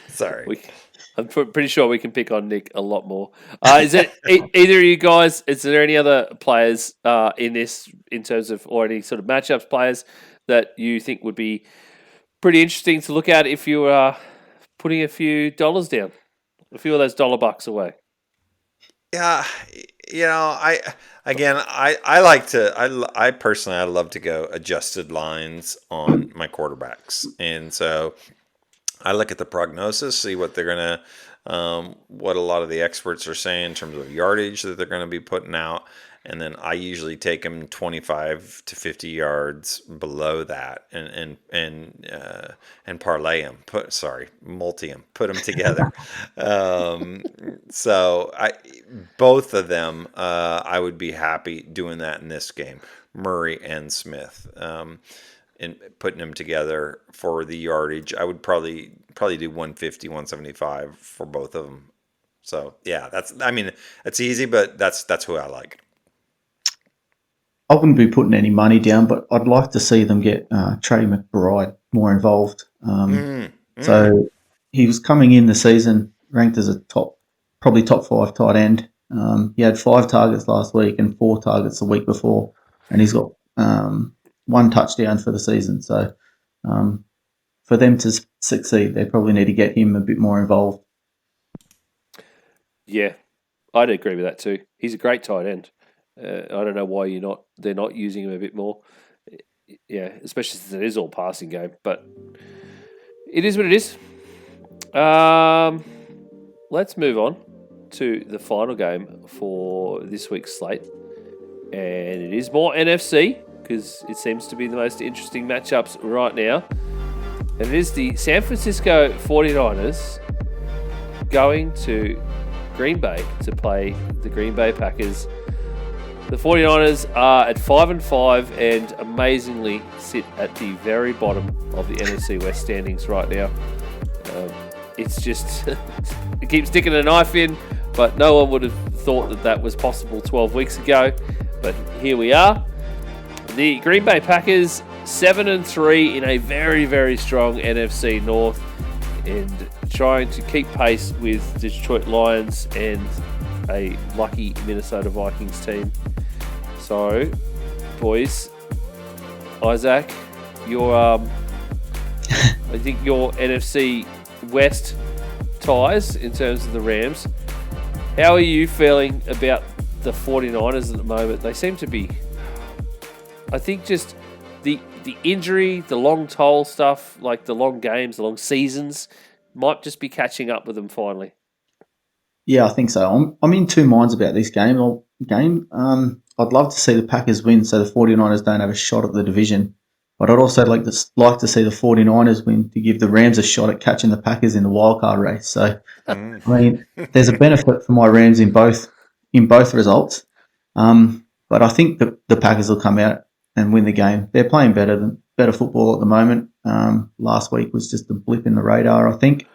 Sorry. I'm pretty sure we can pick on Nick a lot more. Is it either of you guys? Is there any other players in this, in terms of, or any sort of matchups players that you think would be pretty interesting to look at if you are putting a few dollars down, a few of those $1 away? Yeah, I like to I personally I love to go adjusted lines on my quarterbacks, and so I look at the prognosis, see what they're gonna, what a lot of the experts are saying in terms of yardage that they're gonna be putting out, and then I usually take them 25 to 50 yards below that, and parlay them. Multi them, put them together. So both of them, I would be happy doing that in this game, Murray and Smith. And putting them together for the yardage, I would probably do 150, 175 for both of them. So yeah, that's easy, but that's who I like. I wouldn't be putting any money down, but I'd like to see them get Trey McBride more involved. So he was coming in the season ranked as probably top 5 tight end. He had 5 targets last week and 4 targets the week before, and he's got 1 touchdown for the season. So for them to succeed, they probably need to get him a bit more involved. Yeah, I'd agree with that too. He's a great tight end. I don't know why they're not using him a bit more. Yeah, especially since it is all passing game. But it is what it is. Let's move on to the final game for this week's slate. And it is more NFC, because it seems to be the most interesting matchups right now. And it is the San Francisco 49ers going to Green Bay to play the Green Bay Packers. The 49ers are at 5-5 and amazingly sit at the very bottom of the NFC West standings right now. It's just, it keeps sticking a knife in, but no one would have thought that was possible 12 weeks ago. But here we are. The Green Bay Packers 7-3 in a very, very strong NFC North, and trying to keep pace with the Detroit Lions and a lucky Minnesota Vikings team. So, boys, Isaac, I think your NFC West ties in terms of the Rams. How are you feeling about the 49ers at the moment? They seem to be, I think, just the injury, the long toll stuff, like the long games, the long seasons, might just be catching up with them finally. Yeah, I think so. I'm in two minds about this game. I'd love to see the Packers win so the 49ers don't have a shot at the division. But I'd also like to see the 49ers win to give the Rams a shot at catching the Packers in the wildcard race. So, I mean, there's a benefit for my Rams in both results. But I think the Packers will come out and win the game. They're playing better football at the moment. Last week was just a blip in the radar, I think.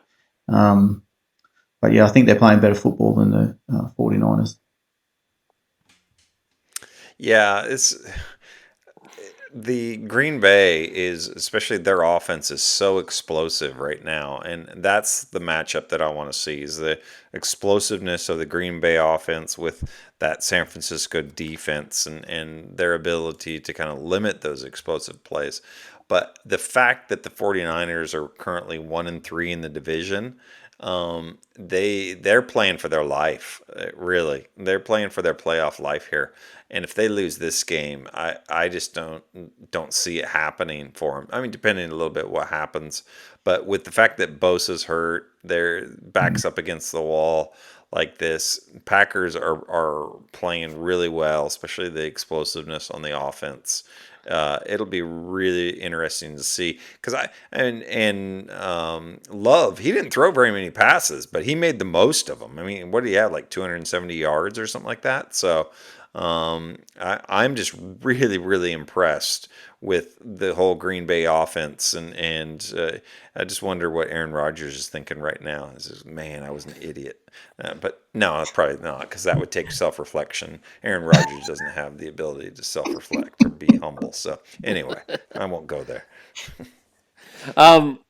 But yeah, I think they're playing better football than the 49ers. Yeah, the Green Bay is, especially their offense is so explosive right now, and that's the matchup that I want to see, is the explosiveness of the Green Bay offense with that San Francisco defense and their ability to kind of limit those explosive plays. But the fact that the 49ers are currently 1-3 in the division, they're playing for their life, really. They're playing for their playoff life here. And if they lose this game, I just don't see it happening for them. I mean, depending a little bit what happens, but with the fact that Bosa's hurt, their backs up against the wall like this, Packers are playing really well, especially the explosiveness on the offense. It'll be really interesting to see, because Love, he didn't throw very many passes, but he made the most of them. I mean, what did he have, like 270 yards or something like that? So I'm just really, really impressed with the whole Green Bay offense, and I just wonder what Aaron Rodgers is thinking right now. He says, "Man, I was an idiot." But no, probably not, because that would take self-reflection. Aaron Rodgers doesn't have the ability to self-reflect or be humble. So anyway, I won't go there. Um,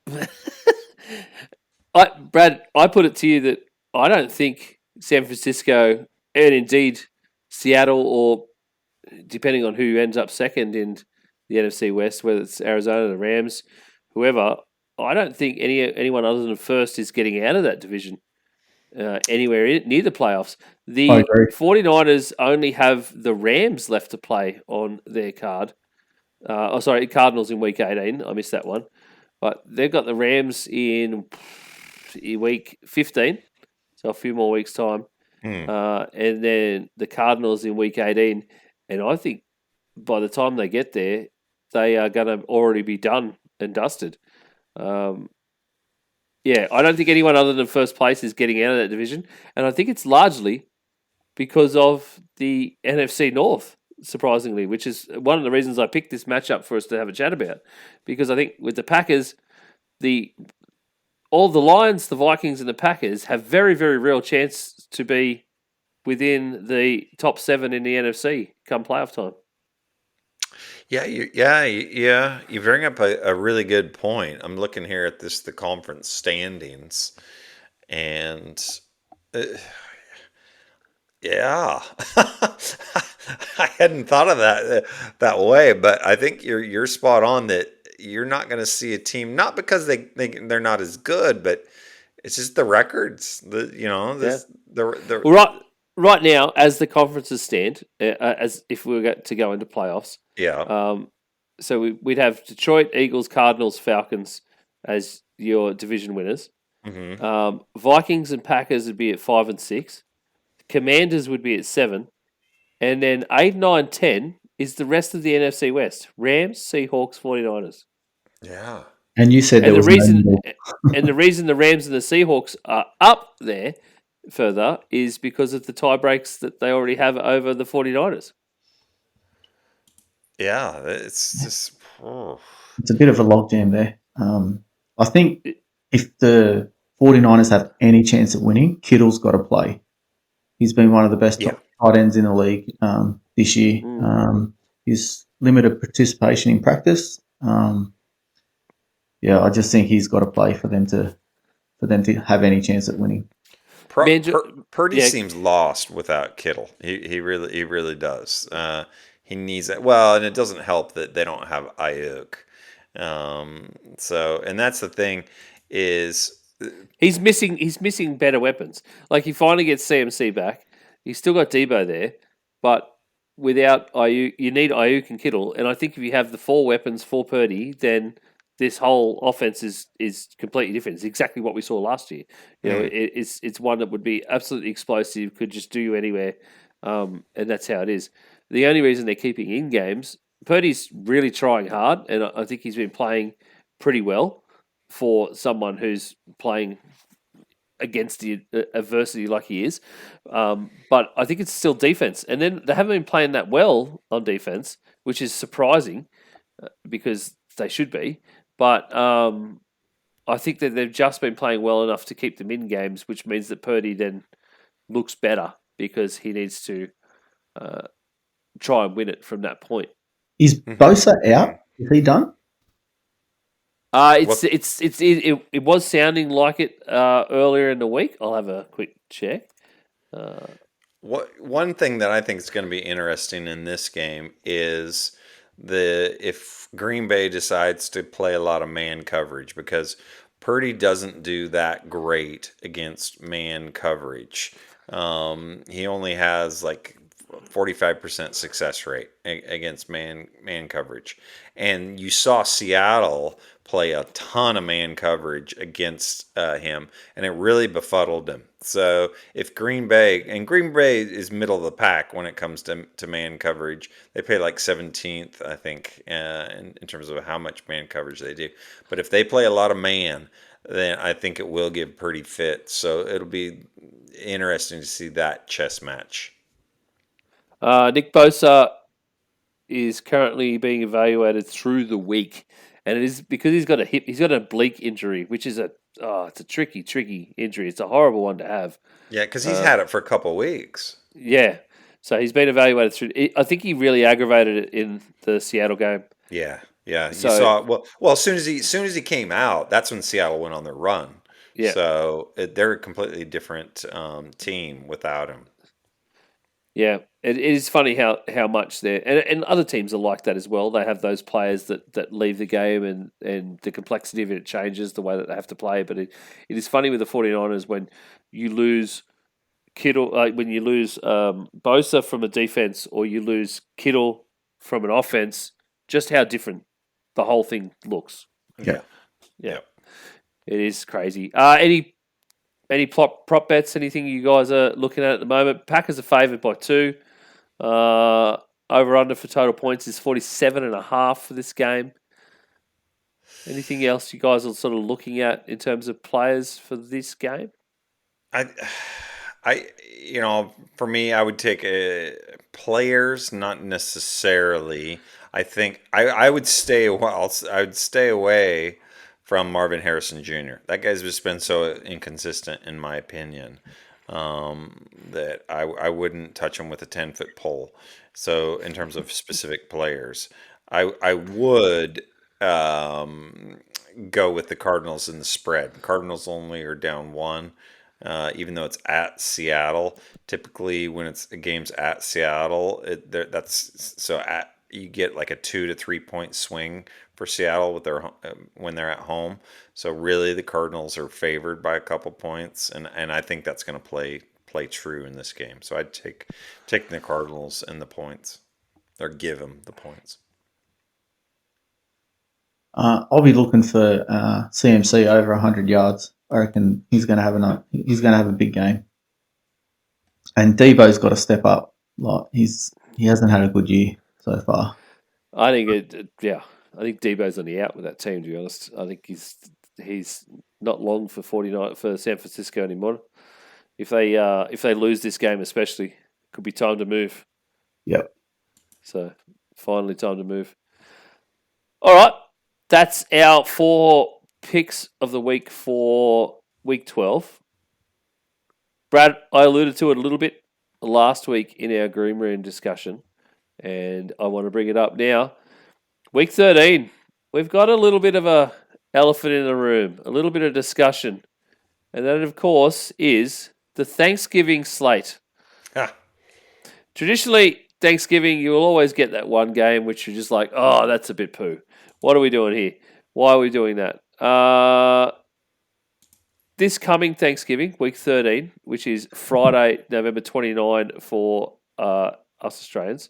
Brad, I put it to you that I don't think San Francisco and indeed Seattle, or depending on who ends up second in the NFC West, whether it's Arizona, the Rams, whoever, I don't think anyone other than first is getting out of that division anywhere near the playoffs. I The agree. 49ers only have the Rams left to play on their card. Cardinals in week 18. I missed that one. But they've got the Rams in week 15, so a few more weeks' time. And then the Cardinals in week 18. And I think by the time they get there, they are going to already be done and dusted. I don't think anyone other than first place is getting out of that division. And I think it's largely because of the NFC North, surprisingly, which is one of the reasons I picked this matchup for us to have a chat about. Because I think with the Packers, all the Lions, the Vikings, and the Packers have very, very real chance to be within the top 7 in the NFC come playoff time. Yeah, you bring up a really good point. I'm looking here at the conference standings, and yeah, I hadn't thought of that way, but I think you're spot on that you're not going to see a team, not because they're not as good, but it's just the records. Yeah. The Well, right now, as the conferences stand, as if we were to go into playoffs, yeah. so we'd have Detroit, Eagles, Cardinals, Falcons as your division winners. Vikings and Packers would be at 5 and 6. Commanders would be at 7. And then 8, 9, 10 is the rest of the NFC West. Rams, Seahawks, 49ers. Yeah. And you said there And the was reason no and the reason the Rams and the Seahawks are up there further is because of the tie breaks that they already have over the 49ers. Yeah, it's just It's a bit of a logjam there. I think if the 49ers have any chance at winning, Kittle's got to play. He's been one of the best Yeah. tight ends in the league this year. His limited participation in practice. I just think he's got to play for them to have any chance at winning. Purdy seems lost without Kittle. He really does. He needs that. Well, and it doesn't help that they don't have Ayuk. And that's the thing is He's missing better weapons. Like he finally gets CMC back. He's still got Debo there, but without Ayuk, you need Ayuk and Kittle. And I think if you have the 4 weapons for Purdy, then this whole offense is completely different. It's exactly what we saw last year. It's one that would be absolutely explosive, could just do you anywhere, and that's how it is. The only reason they're keeping in games, Purdy's really trying hard, and I think he's been playing pretty well for someone who's playing against the adversity like he is. But I think it's still defense. And then they haven't been playing that well on defense, which is surprising because they should be. But I think that they've just been playing well enough to keep them in games, which means that Purdy then looks better because he needs to try and win it from that point. Is Bosa out? Is he done? It was sounding like it earlier in the week. I'll have a quick check. One thing that I think is going to be interesting in this game is if Green Bay decides to play a lot of man coverage, because Purdy doesn't do that great against man coverage. He only has like 45% success rate against man coverage. And you saw Seattle play a ton of man coverage against him, and it really befuddled him. So if Green Bay is middle of the pack when it comes to man coverage, they play like 17th, I think, in terms of how much man coverage they do. But if they play a lot of man, then I think it will give Purdy fit. So it'll be interesting to see that chess match. Nick Bosa is currently being evaluated through the week, and it is because he's got an oblique injury, which is it's a tricky injury. It's a horrible one to have. Yeah, because he's had it for a couple weeks. Yeah, so he's been evaluated through. I think he really aggravated it in the Seattle game. Yeah, yeah. You So saw well. As soon as he came out, that's when Seattle went on their run. yeah, So they're a completely different team without him. yeah. It is funny how much they're and other teams are like that as well. They have those players that leave the game and the complexity of it changes the way that they have to play. But it is funny with the 49ers when you lose Kittle, when you lose Bosa from a defense or you lose Kittle from an offense, just how different the whole thing looks. Yeah. Yeah, Yep. it is crazy. Any prop bets? Anything you guys are looking at the moment? Packers are favoured by 2. Over under for total points is 47.5 for this game. Anything else you guys are sort of looking at in terms of players for this game? I, for me, I would take players, not necessarily. I think I would stay. I would stay away from Marvin Harrison Jr. That guy's just been so inconsistent, in my opinion, that I wouldn't touch him with a 10-foot pole. So, in terms of specific players, I would go with the Cardinals in the spread. Cardinals only are down 1. Even though it's at Seattle. Typically, when it's games at Seattle, you get like a 2 to 3 point swing for Seattle with when they're at home. So really, the Cardinals are favored by a couple points, and I think that's going to play true in this game. So I'd take the Cardinals and the points, or give them the points. I'll be looking for CMC over 100 yards. I reckon he's going to have a big game. And Debo's got to step up. Like he hasn't had a good year so far. I think I think Debo's on the out with that team. To be honest, I think he's not long for San Francisco anymore. If they lose this game, especially, it could be time to move. Yep. So finally, time to move. All right, that's our 4 picks of the week for week 12. Brad, I alluded to it a little bit last week in our Green Room discussion, and I want to bring it up now. Week 13, we've got a little bit of a elephant in the room, a little bit of discussion, and that, of course, is the Thanksgiving slate. Ah. Traditionally, Thanksgiving, you will always get that one game which you're just like, oh, that's a bit poo. What are we doing here? Why are we doing that? This coming Thanksgiving, week 13, which is Friday, November 29 for us Australians,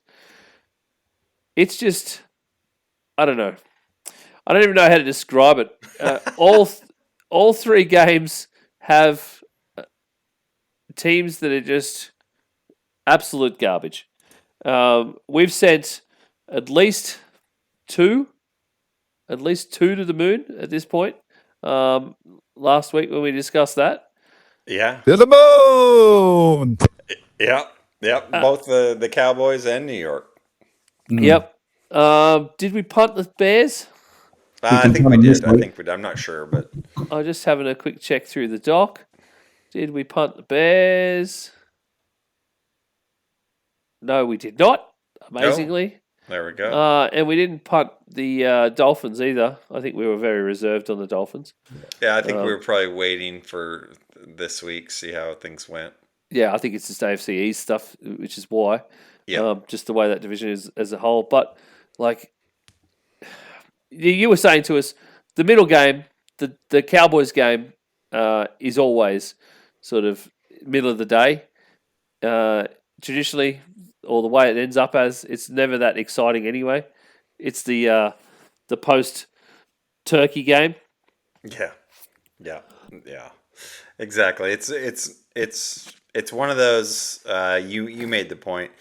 it's just, I don't know. I don't even know how to describe it. All 3 games have teams that are just absolute garbage. We've sent at least two to the moon at this point. Last week when we discussed that. Yeah. To the moon! Yep. Both the Cowboys and New York. Yep. Did we punt the Bears? I think we did. I'm not sure, but I'm just having a quick check through the doc. Did we punt the Bears? No, we did not. Amazingly. there we go. And we didn't punt the Dolphins either. I think we were very reserved on the Dolphins. Yeah, I think we were probably waiting for this week, see how things went. Yeah, I think it's just AFC East stuff, which is why. Yeah. Just the way that division is as a whole. But, like, you were saying to us, the middle game, the Cowboys game, is always sort of middle of the day. Traditionally, or the way it ends up as, it's never that exciting anyway. It's the post-Turkey game. Yeah. Exactly. It's one of those. You made the point,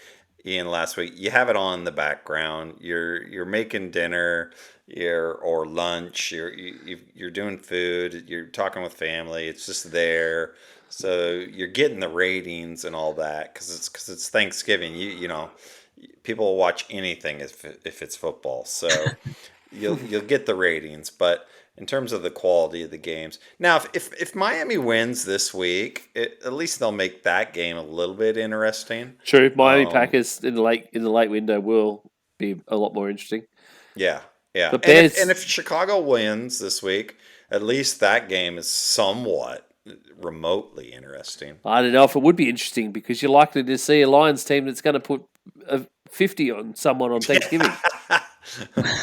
Ian, last week. You have it on in the background. You're making dinner, or lunch. You're doing food. You're talking with family. It's just there. So you're getting the ratings and all that because it's Thanksgiving. You know, people will watch anything if it's football. So you'll get the ratings, but in terms of the quality of the games, now if Miami wins this week, at least they'll make that game a little bit interesting. True, Miami Um, Packers in the late window will be a lot more interesting. yeah, yeah, The and if Bears, Chicago wins this week, at least that game is somewhat remotely interesting. I don't know if it would be interesting because you're likely to see a Lions team that's going to put a 50 on someone on Thanksgiving.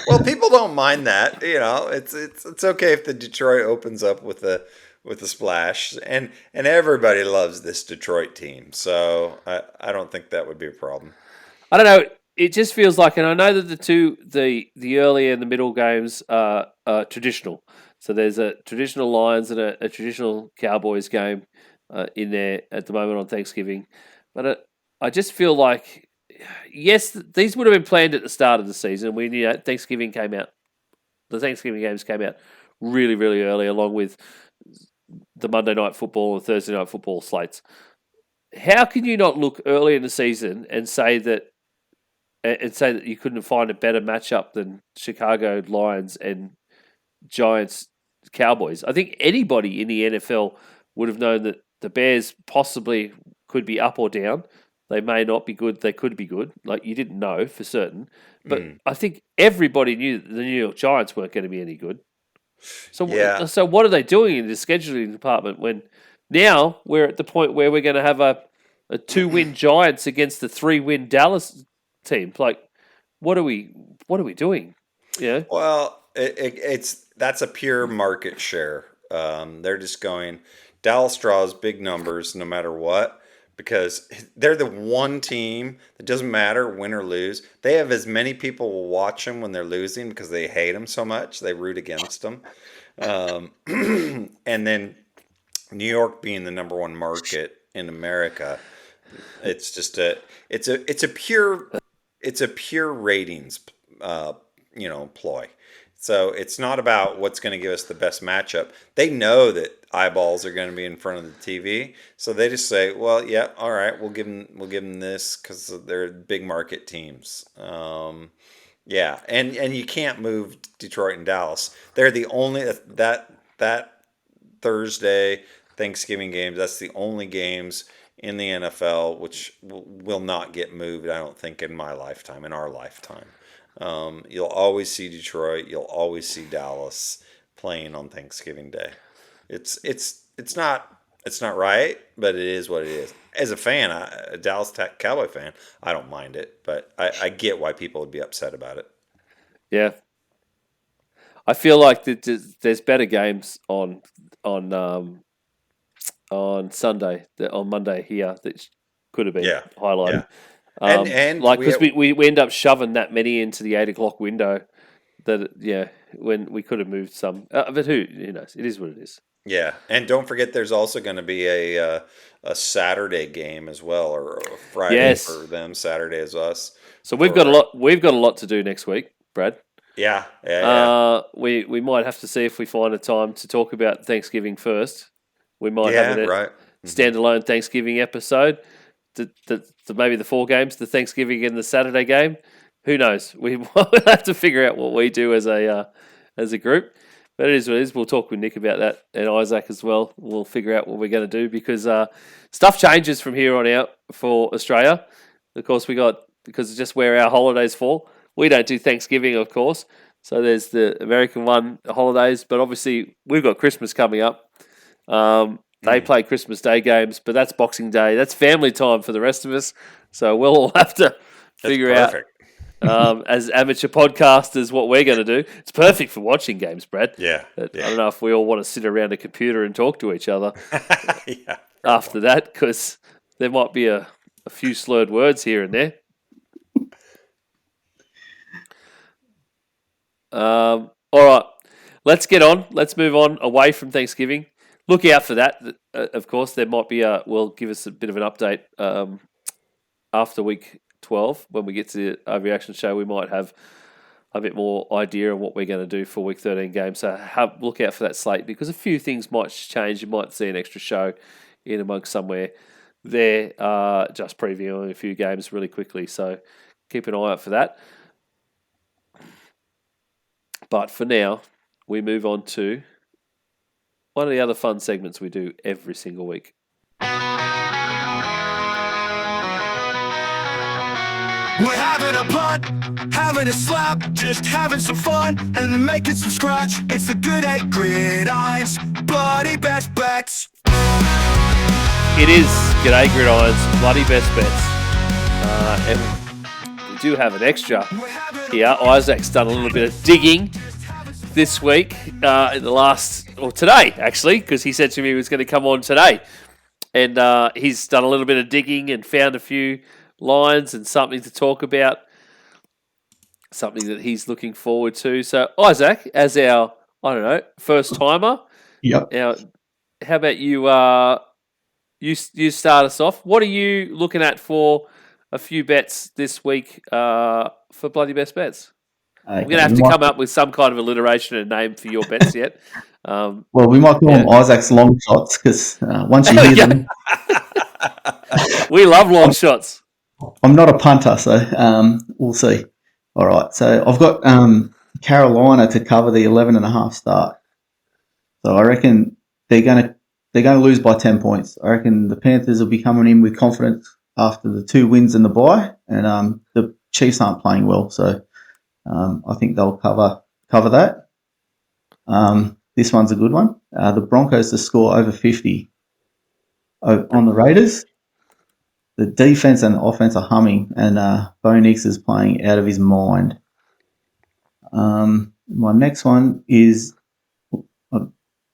Well, people don't mind that. You know, it's okay if the Detroit opens up with a splash, and everybody loves this Detroit team. So I don't think that would be a problem. I don't know. It just feels like, and I know that the early and the middle games are traditional. So there's a traditional Lions and a traditional Cowboys game in there at the moment on Thanksgiving. But I just feel like, yes, these would have been planned at the start of the season. We knew Thanksgiving came out. The Thanksgiving games came out really, really early, along with the Monday night football and Thursday night football slates. How can you not look early in the season and say that you couldn't find a better matchup than Chicago Lions and Giants Cowboys? I think anybody in the NFL would have known that the Bears possibly could be up or down. They may not be good. They could be good. Like, you didn't know for certain. But I think everybody knew that the New York Giants weren't going to be any good. So, Yeah. so what are they doing in the scheduling department when now we're at the point where we're going to have a 2-win Giants against the 3-win Dallas team? Like, what are we doing? Yeah. Well, that's a pure market share. They're just going. Dallas draws big numbers no matter what because they're the one team that doesn't matter win or lose. They have as many people will watch them when they're losing because they hate them so much. They root against them. And then New York being the number one market in America, it's just it's a pure ratings ploy. So it's not about what's going to give us the best matchup. They know that eyeballs are going to be in front of the TV, so they just say, "Well, yeah, all right, we'll give them this because they're big market teams." Yeah, and you can't move Detroit and Dallas. They're the only that Thursday Thanksgiving games. That's the only games in the NFL which will not get moved. I don't think in my lifetime, in our lifetime. You'll always see Detroit. You'll always see Dallas playing on Thanksgiving Day. It's not right, but it is what it is. As a fan, a Dallas Cowboy fan, I don't mind it, but I get why people would be upset about it. Yeah. I feel like there's better games on Sunday, on Monday here that could have been highlighted. Yeah. And because we end up shoving that many into the 8 o'clock window that when we could have moved some. But who knows? It is what it is. Yeah, and don't forget, there's also going to be a Saturday game as well, or a Friday for them. Saturday is us. So we've got a lot. We've got a lot to do next week, Brad. Yeah. We might have to see if we find a time to talk about Thanksgiving first. We might have a standalone Thanksgiving episode. Maybe the 4 games, the Thanksgiving and the Saturday game. Who knows? We'll have to figure out what we do as a group. But it is what it is. We'll talk with Nick about that and Isaac as well. We'll figure out what we're going to do because stuff changes from here on out for Australia. Of course, because it's just where our holidays fall. We don't do Thanksgiving, of course. So there's the American holidays. But obviously, we've got Christmas coming up. They play Christmas Day games, but that's Boxing Day. That's family time for the rest of us. So we'll all have to figure out, as amateur podcasters, what we're going to do. It's perfect for watching games, Brad. Yeah. I don't know if we all want to sit around a computer and talk to each other Yeah. after that, because there might be a few slurred words here and there. All right, let's get on. Let's move on away from Thanksgiving. Look out for that. Of course, there might be will give us a bit of an update after week 12 when we get to the overreaction show. We might have a bit more idea on what we're going to do for week 13 game. So look out for that slate because a few things might change. You might see an extra show in amongst somewhere there, just previewing a few games really quickly. So keep an eye out for that. But for now, we move on to one of the other fun segments we do every single week. We're having a punt, having a slap, just having some fun, and then making some scratch. It's the G'Day Gridiron's bloody best bets. It is G'day Gridiron's bloody best bets. And we do have an extra here. Isaac's done a little bit of digging this week, in the last, or today actually, because he said to me he was going to come on today. And he's done a little bit of digging and found a few lines and something to talk about, something that he's looking forward to. So, Isaac, as our, first timer, Yep. now, how about you? You start us off. What are you looking at for a few bets this week for bloody best bets? Okay. We're going to have to come up with some kind of alliteration and name for your bets yet. Well, we might call them Isaac's long shots because once you hear them, we love long shots. I'm not a punter, so we'll see. All right, so I've got Carolina to cover the 11.5 start. So I reckon they're going to lose by 10 points. I reckon the Panthers will be coming in with confidence after the 2 wins and the bye, and the Chiefs aren't playing well, so I think they'll cover that. This one's a good one. The Broncos to score over 50 on the Raiders. The defense and offense are humming, and Bo Nix is playing out of his mind. My next one is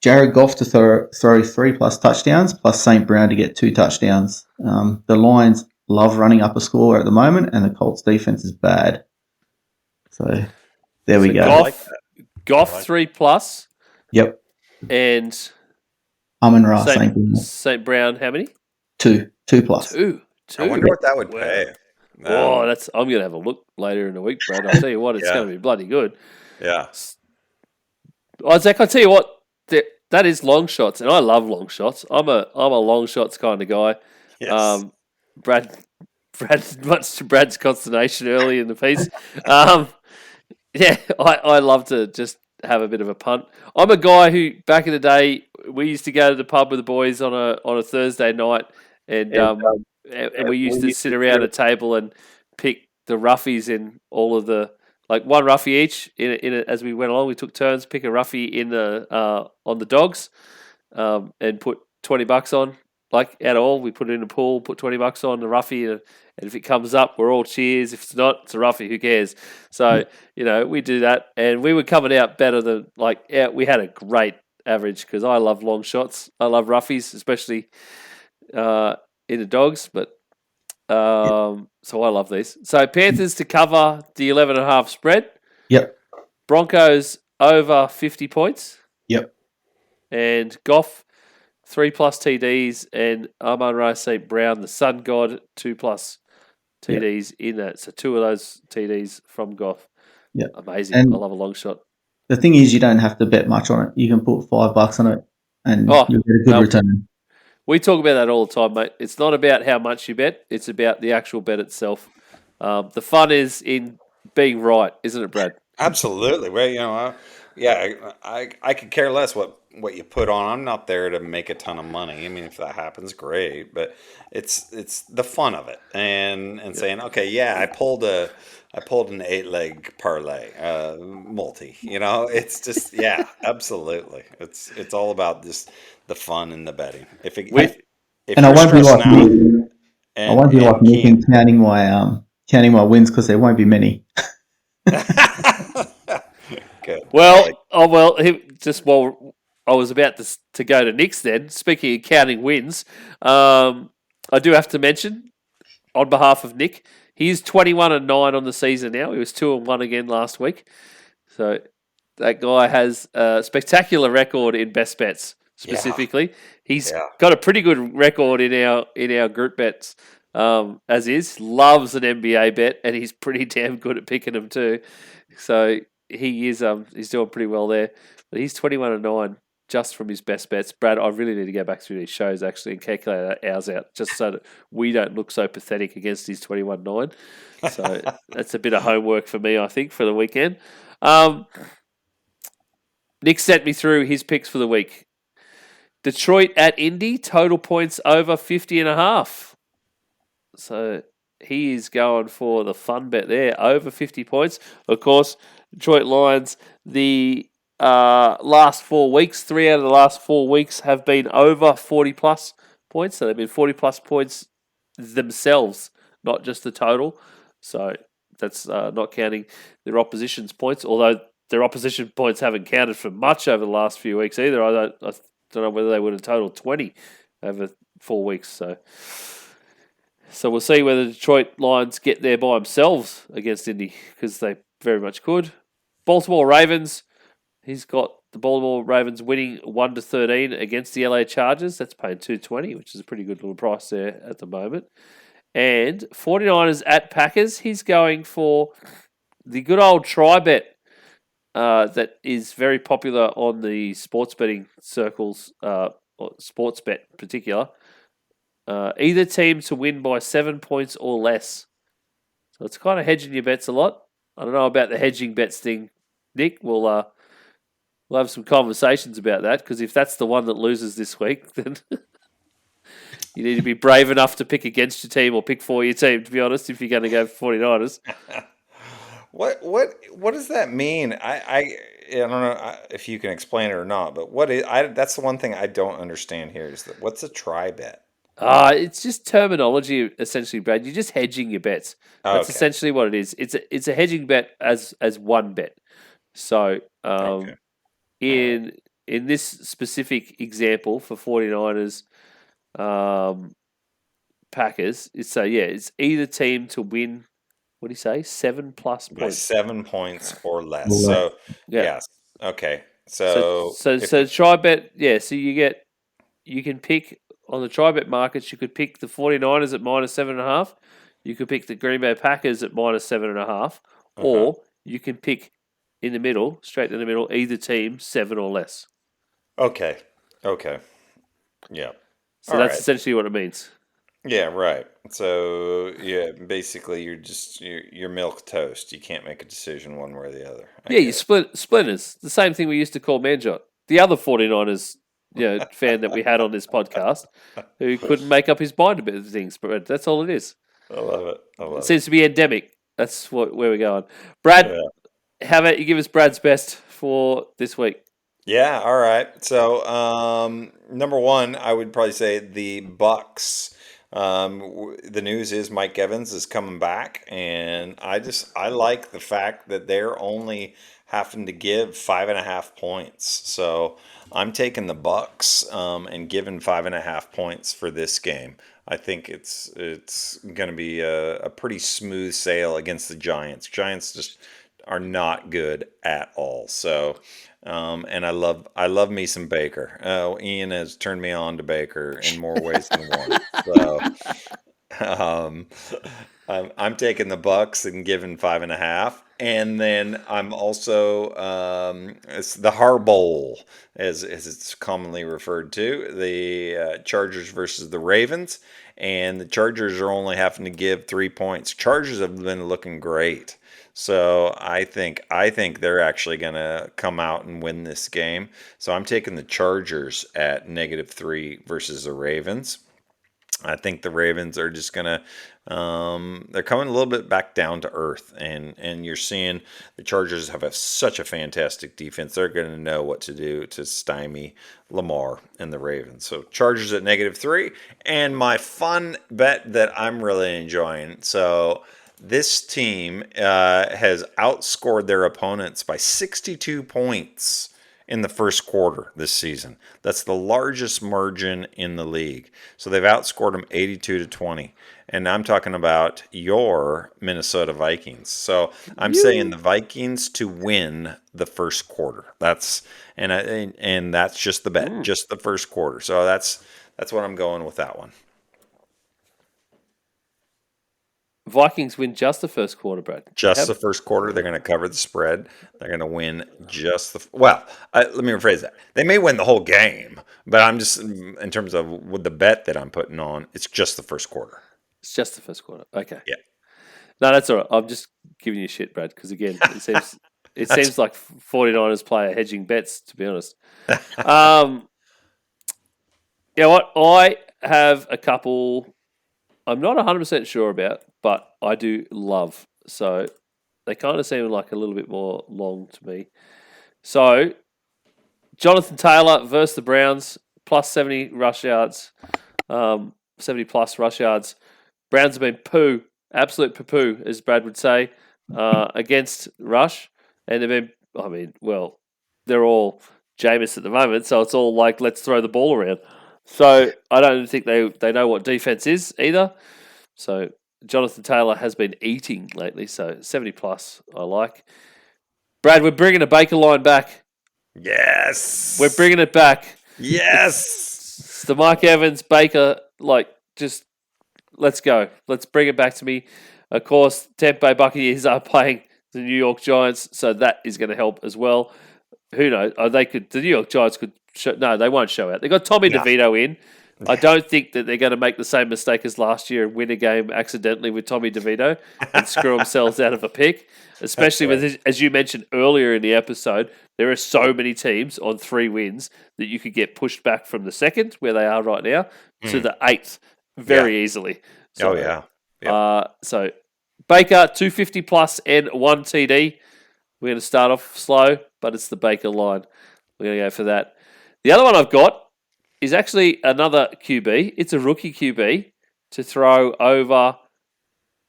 Jared Goff to throw 3+ touchdowns, plus St. Brown to get 2 touchdowns. The Lions love running up a score at the moment, and the Colts defense is bad. So there we go. Goff 3+. Yep. And Amon-Ra St. Brown. St. Brown, how many? 2+. 2. I wonder what that would pay. I'm going to have a look later in the week, Brad. I'll tell you what, it's going to be bloody good. Yeah. Isaac, I'll tell you what, that is long shots, and I love long shots. I'm a long shots kind of guy. Yes. Brad, much to Brad's consternation early in the piece. I love to just have a bit of a punt. I'm a guy who, back in the day, we used to go to the pub with the boys on a Thursday night, and we used to sit around a table and pick the roughies in all of the, like one roughie each. As we went along, we took turns, pick a roughie in on the dogs, and put $20 on. Like at all, we put it in a pool, put $20 on the roughie, and if it comes up, we're all cheers. If it's not, it's a roughie. Who cares? So we do that, and we were coming out better than we had a great average because I love long shots. I love roughies, especially in the dogs. But so I love these. So Panthers to cover the 11.5 spread. Yep. Broncos over 50 points. Yep. And Goff 3+ TDs, and Amon-Ra St. Brown, the Sun God, 2+ TDs in that. So 2 of those TDs from Goff. Yeah, amazing. and I love a long shot. The thing is, you don't have to bet much on it. You can put $5 on it, and you'll get a good return. We talk about that all the time, mate. It's not about how much you bet; it's about the actual bet itself. The fun is in being right, isn't it, Brad? Absolutely. Well, I could care less what you put on. I'm not there to make a ton of money. I mean, if that happens, great. But it's the fun of it, and saying, okay, I pulled an 8-leg parlay, multi. It's just absolutely. It's all about just the fun and the betting. I won't be like me. I won't be like Nick in counting my wins because there won't be many. Good. Just while I was about to go to Nick's then, speaking of counting wins, I do have to mention, on behalf of Nick, he's 21-9 on the season now. He was 2-1 again last week. So that guy has a spectacular record in best bets, specifically. He's got a pretty good record in our group bets, as is. Loves an NBA bet, and he's pretty damn good at picking them too. So he is he's doing pretty well there. But he's 21-9 just from his best bets. Brad, I really need to go back through these shows actually and calculate ours out just so that we don't look so pathetic against his 21-9. So that's a bit of homework for me, I think, for the weekend. Nick sent me through his picks for the week. Detroit at Indy, total points over 50.5. So he is going for the fun bet there, over 50 points. Of course, Detroit Lions, the last 4 weeks, 3 out of the last 4 weeks have been over 40-plus points. So they've been 40-plus points themselves, not just the total. So that's not counting their opposition's points, although their opposition points haven't counted for much over the last few weeks either. I don't know whether they would have totaled 20 over 4 weeks. So we'll see whether the Detroit Lions get there by themselves against Indy, because they very much could. Baltimore Ravens, he's got the Baltimore Ravens winning 1-13 against the LA Chargers. That's paying $2.20, which is a pretty good little price there at the moment. And 49ers at Packers, he's going for the good old try bet that is very popular on the sports betting circles, or sports bet in particular. Either team to win by 7 points or less. So it's kind of hedging your bets a lot. I don't know about the hedging bets thing, Nick. We'll have some conversations about that, because if that's the one that loses this week, then you need to be brave enough to pick against your team or pick for your team, to be honest, if you're going to go for 49ers. What does that mean? I don't know if you can explain it or not, but that's the one thing I don't understand here is that what's a try bet? It's just terminology, essentially, Brad. You're just hedging your bets. That's essentially what it is. It's a hedging bet as one bet. So in this specific example for 49ers Packers, it's either team to win, what do you say, 7+ points? By 7 points or less. So, yes. Okay. So try bet, so you can pick on the try bet markets, you could pick the 49ers at -7.5. You could pick the Green Bay Packers at -7.5. Or you can pick in the middle, straight in the middle, either team 7 or less. Okay. Yeah. So that's essentially what it means. Yeah, right. So, basically you're milk toast. You can't make a decision one way or the other. You splinters. The same thing we used to call Manjot. The other 49ers fan that we had on this podcast who couldn't make up his mind about things, but that's all it is. I love it. It seems to be endemic. That's where we're going. Brad, how about you give us Brad's best for this week? Yeah, all right. So, number one, I would probably say the Bucks. The news is Mike Evans is coming back, and I like the fact that they're only having to give 5.5 points. So I'm taking the Bucks and giving 5.5 points for this game. I think it's going to be a pretty smooth sail against the Giants. Giants just are not good at all. So, and I love me some Baker. Ian has turned me on to Baker in more ways than one. So, I'm taking the Bucks and giving 5.5. And then I'm also it's the Har Bowl, as it's commonly referred to, the Chargers versus the Ravens, and the Chargers are only having to give 3 points. Chargers have been looking great, so I think they're actually going to come out and win this game. So I'm taking the Chargers at -3 versus the Ravens. I think the Ravens are just going to they're coming a little bit back down to earth, and you're seeing the Chargers have such a fantastic defense. They're going to know what to do to stymie Lamar and the Ravens. So Chargers at -3, and my fun bet that I'm really enjoying. So this team has outscored their opponents by 62 points in the first quarter this season. That's the largest margin in the league. So they've outscored them 82-20. And I'm talking about your Minnesota Vikings. So I'm saying the Vikings to win the first quarter. That's just the bet, just the first quarter. So that's what I'm going with that one. Vikings win just the first quarter, Brad. Just the first quarter, they're going to cover the spread. They're going to win just the. Well, let me rephrase that. They may win the whole game, but I'm just in terms of with the bet that I'm putting on, it's just the first quarter. It's just the first quarter. Okay. Yeah. No, that's all right. I'm just giving you shit, Brad, because again, it seems like 49ers play hedging bets, to be honest. You know what? I have a couple I'm not 100% sure about, but I do love. So they kind of seem like a little bit more long to me. So Jonathan Taylor versus the Browns, plus 70 rush yards, 70 plus rush yards. Browns have been absolute poo, as Brad would say, against rush. And they've been, they're all Jameis at the moment, so it's all like, let's throw the ball around. So I don't think they know what defense is either. So Jonathan Taylor has been eating lately, so 70 plus I like. Brad, we're bringing a Baker line back. Yes. We're bringing it back. Yes. It's the Mike Evans, Baker, just let's go. Let's bring it back to me. Of course, Tampa Bay Buccaneers are playing the New York Giants, so that is going to help as well. Who knows? The New York Giants could they won't show out. They got Tommy DeVito in. I don't think that they're going to make the same mistake as last year and win a game accidentally with Tommy DeVito and screw themselves out of a pick. Especially with, as you mentioned earlier in the episode, there are so many teams on 3 wins that you could get pushed back from the second, where they are right now, to the 8th very easily. So, so Baker 250 plus and 1 TD. We're going to start off slow, but it's the Baker line. We're going to go for that. The other one I've got is actually another QB. It's a rookie QB to throw over,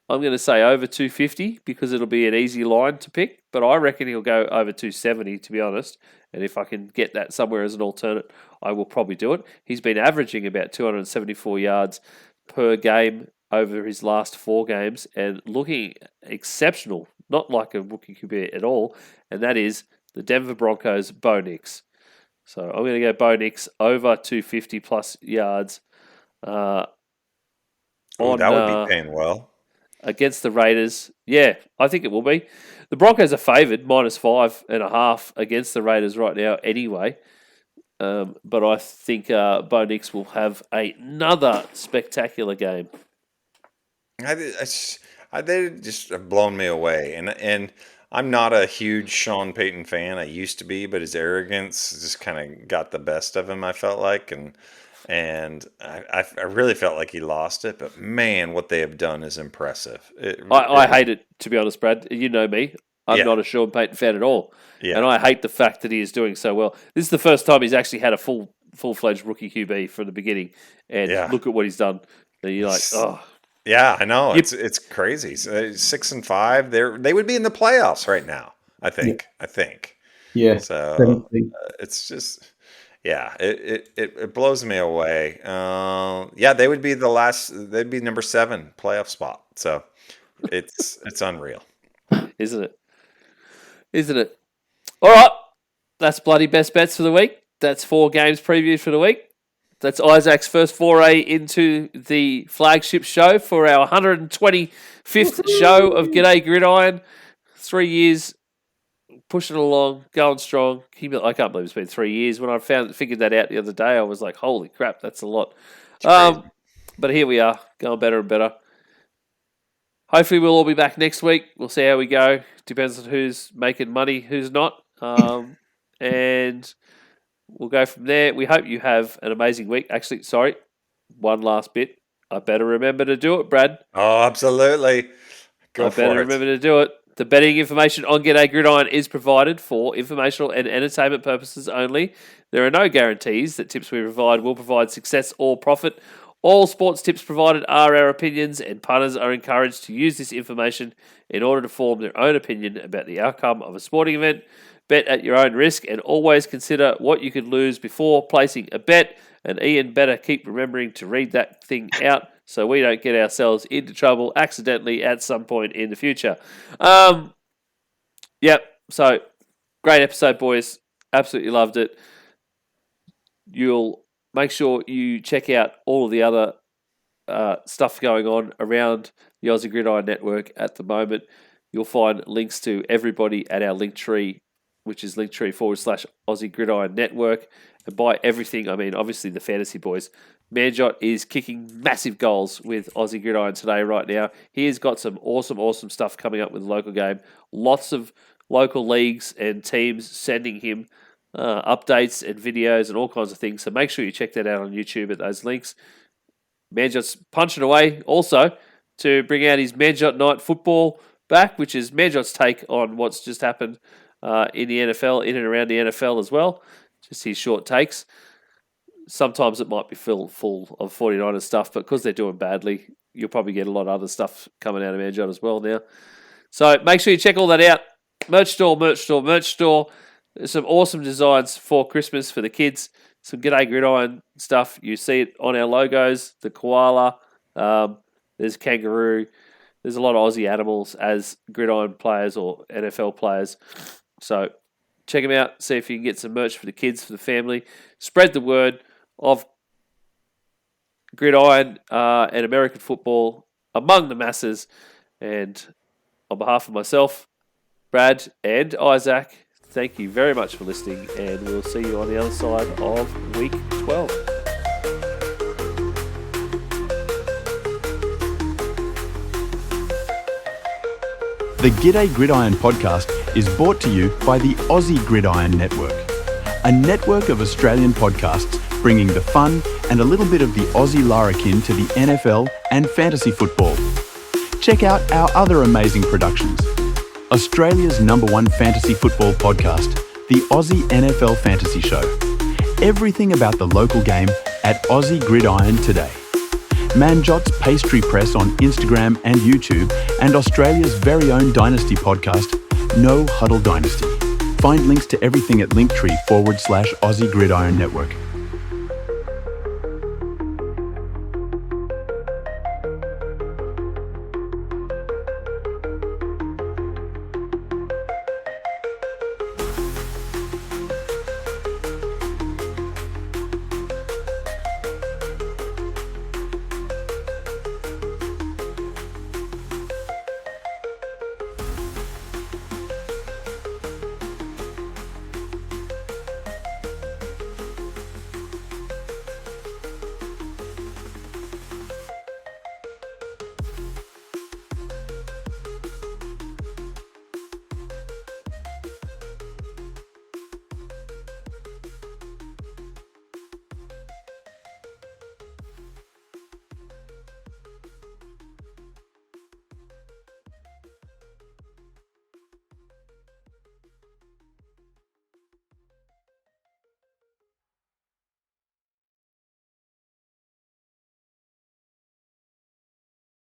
I'm going to say over 250 because it'll be an easy line to pick, but I reckon he'll go over 270 to be honest. And if I can get that somewhere as an alternate, I will probably do it. He's been averaging about 274 yards per game over his last 4 games and looking exceptional, not like a rookie QB at all, and that is the Denver Broncos' Bo Nix. So I'm going to go Bo Nix over 250 plus yards. That would be paying well. Against the Raiders. Yeah, I think it will be. The Broncos are favoured, -5.5 against the Raiders right now anyway. But I think Bo Nix will have another spectacular game. They just have blown me away. And I'm not a huge Sean Payton fan. I used to be, but his arrogance just kind of got the best of him, I felt like. And I really felt like he lost it. But, man, what they have done is impressive. I hate it, to be honest, Brad. You know me. I'm not a Sean Payton fan at all. Yeah. And I hate the fact that he is doing so well. This is the first time he's actually had a full-fledged rookie QB from the beginning. And look at what he's done. And you're like, oh. Yeah, I know. It's crazy. 6-5. They would be in the playoffs right now, I think. Yeah. So it's just it blows me away. They would be they'd be number 7 playoff spot. So it's unreal. Isn't it? All right. That's bloody best bets for the week. That's 4 games previewed for the week. That's Isaac's first foray into the flagship show for our 125th show of G'day Gridiron. 3 years, pushing along, going strong. I can't believe it's been 3 years. When I figured that out the other day, I was like, holy crap, that's a lot. But here we are, going better and better. Hopefully we'll all be back next week. We'll see how we go. Depends on who's making money, who's not. And we'll go from there. We hope you have an amazing week. Actually, sorry, one last bit. I better remember to do it, Brad. Oh, absolutely. I better remember to do it. The betting information on G'day Gridiron is provided for informational and entertainment purposes only. There are no guarantees that tips we provide will provide success or profit. All sports tips provided are our opinions, and punters are encouraged to use this information in order to form their own opinion about the outcome of a sporting event. Bet at your own risk and always consider what you could lose before placing a bet. And Ian better keep remembering to read that thing out so we don't get ourselves into trouble accidentally at some point in the future. So great episode, boys. Absolutely loved it. You'll make sure you check out all of the other stuff going on around the Aussie Gridiron Network at the moment. You'll find links to everybody at our Linktree, which is Linktree/Aussie Gridiron Network. And by everything, I mean, obviously the fantasy boys. Manjot is kicking massive goals with Aussie Gridiron today right now. He has got some awesome stuff coming up with the local game. Lots of local leagues and teams sending him updates and videos and all kinds of things. So make sure you check that out on YouTube at those links. Manjot's punching away also to bring out his Manjot Night Football back, which is Manjot's take on what's just happened in the NFL, in and around the NFL as well. Just his short takes. Sometimes it might be full of 49ers stuff, but because they're doing badly, you'll probably get a lot of other stuff coming out of Manjot as well now. So make sure you check all that out. Merch store. There's some awesome designs for Christmas for the kids. Some G'day Gridiron stuff. You see it on our logos. The koala. There's kangaroo. There's a lot of Aussie animals as gridiron players or NFL players. So check them out. See if you can get some merch for the kids, for the family. Spread the word of gridiron and American football among the masses. And on behalf of myself, Brad and Isaac, thank you very much for listening, and we'll see you on the other side of week 12. The G'day Gridiron podcast is brought to you by the Aussie Gridiron Network, a network of Australian podcasts bringing the fun and a little bit of the Aussie larrikin to the NFL and fantasy football. Check out our other amazing productions. Australia's #1 fantasy football podcast, the Aussie NFL Fantasy Show. Everything about the local game at Aussie Gridiron today. Manjot's Pastry Press on Instagram and YouTube, and Australia's very own Dynasty podcast, No Huddle Dynasty. Find links to everything at Linktree /Aussie Gridiron Network.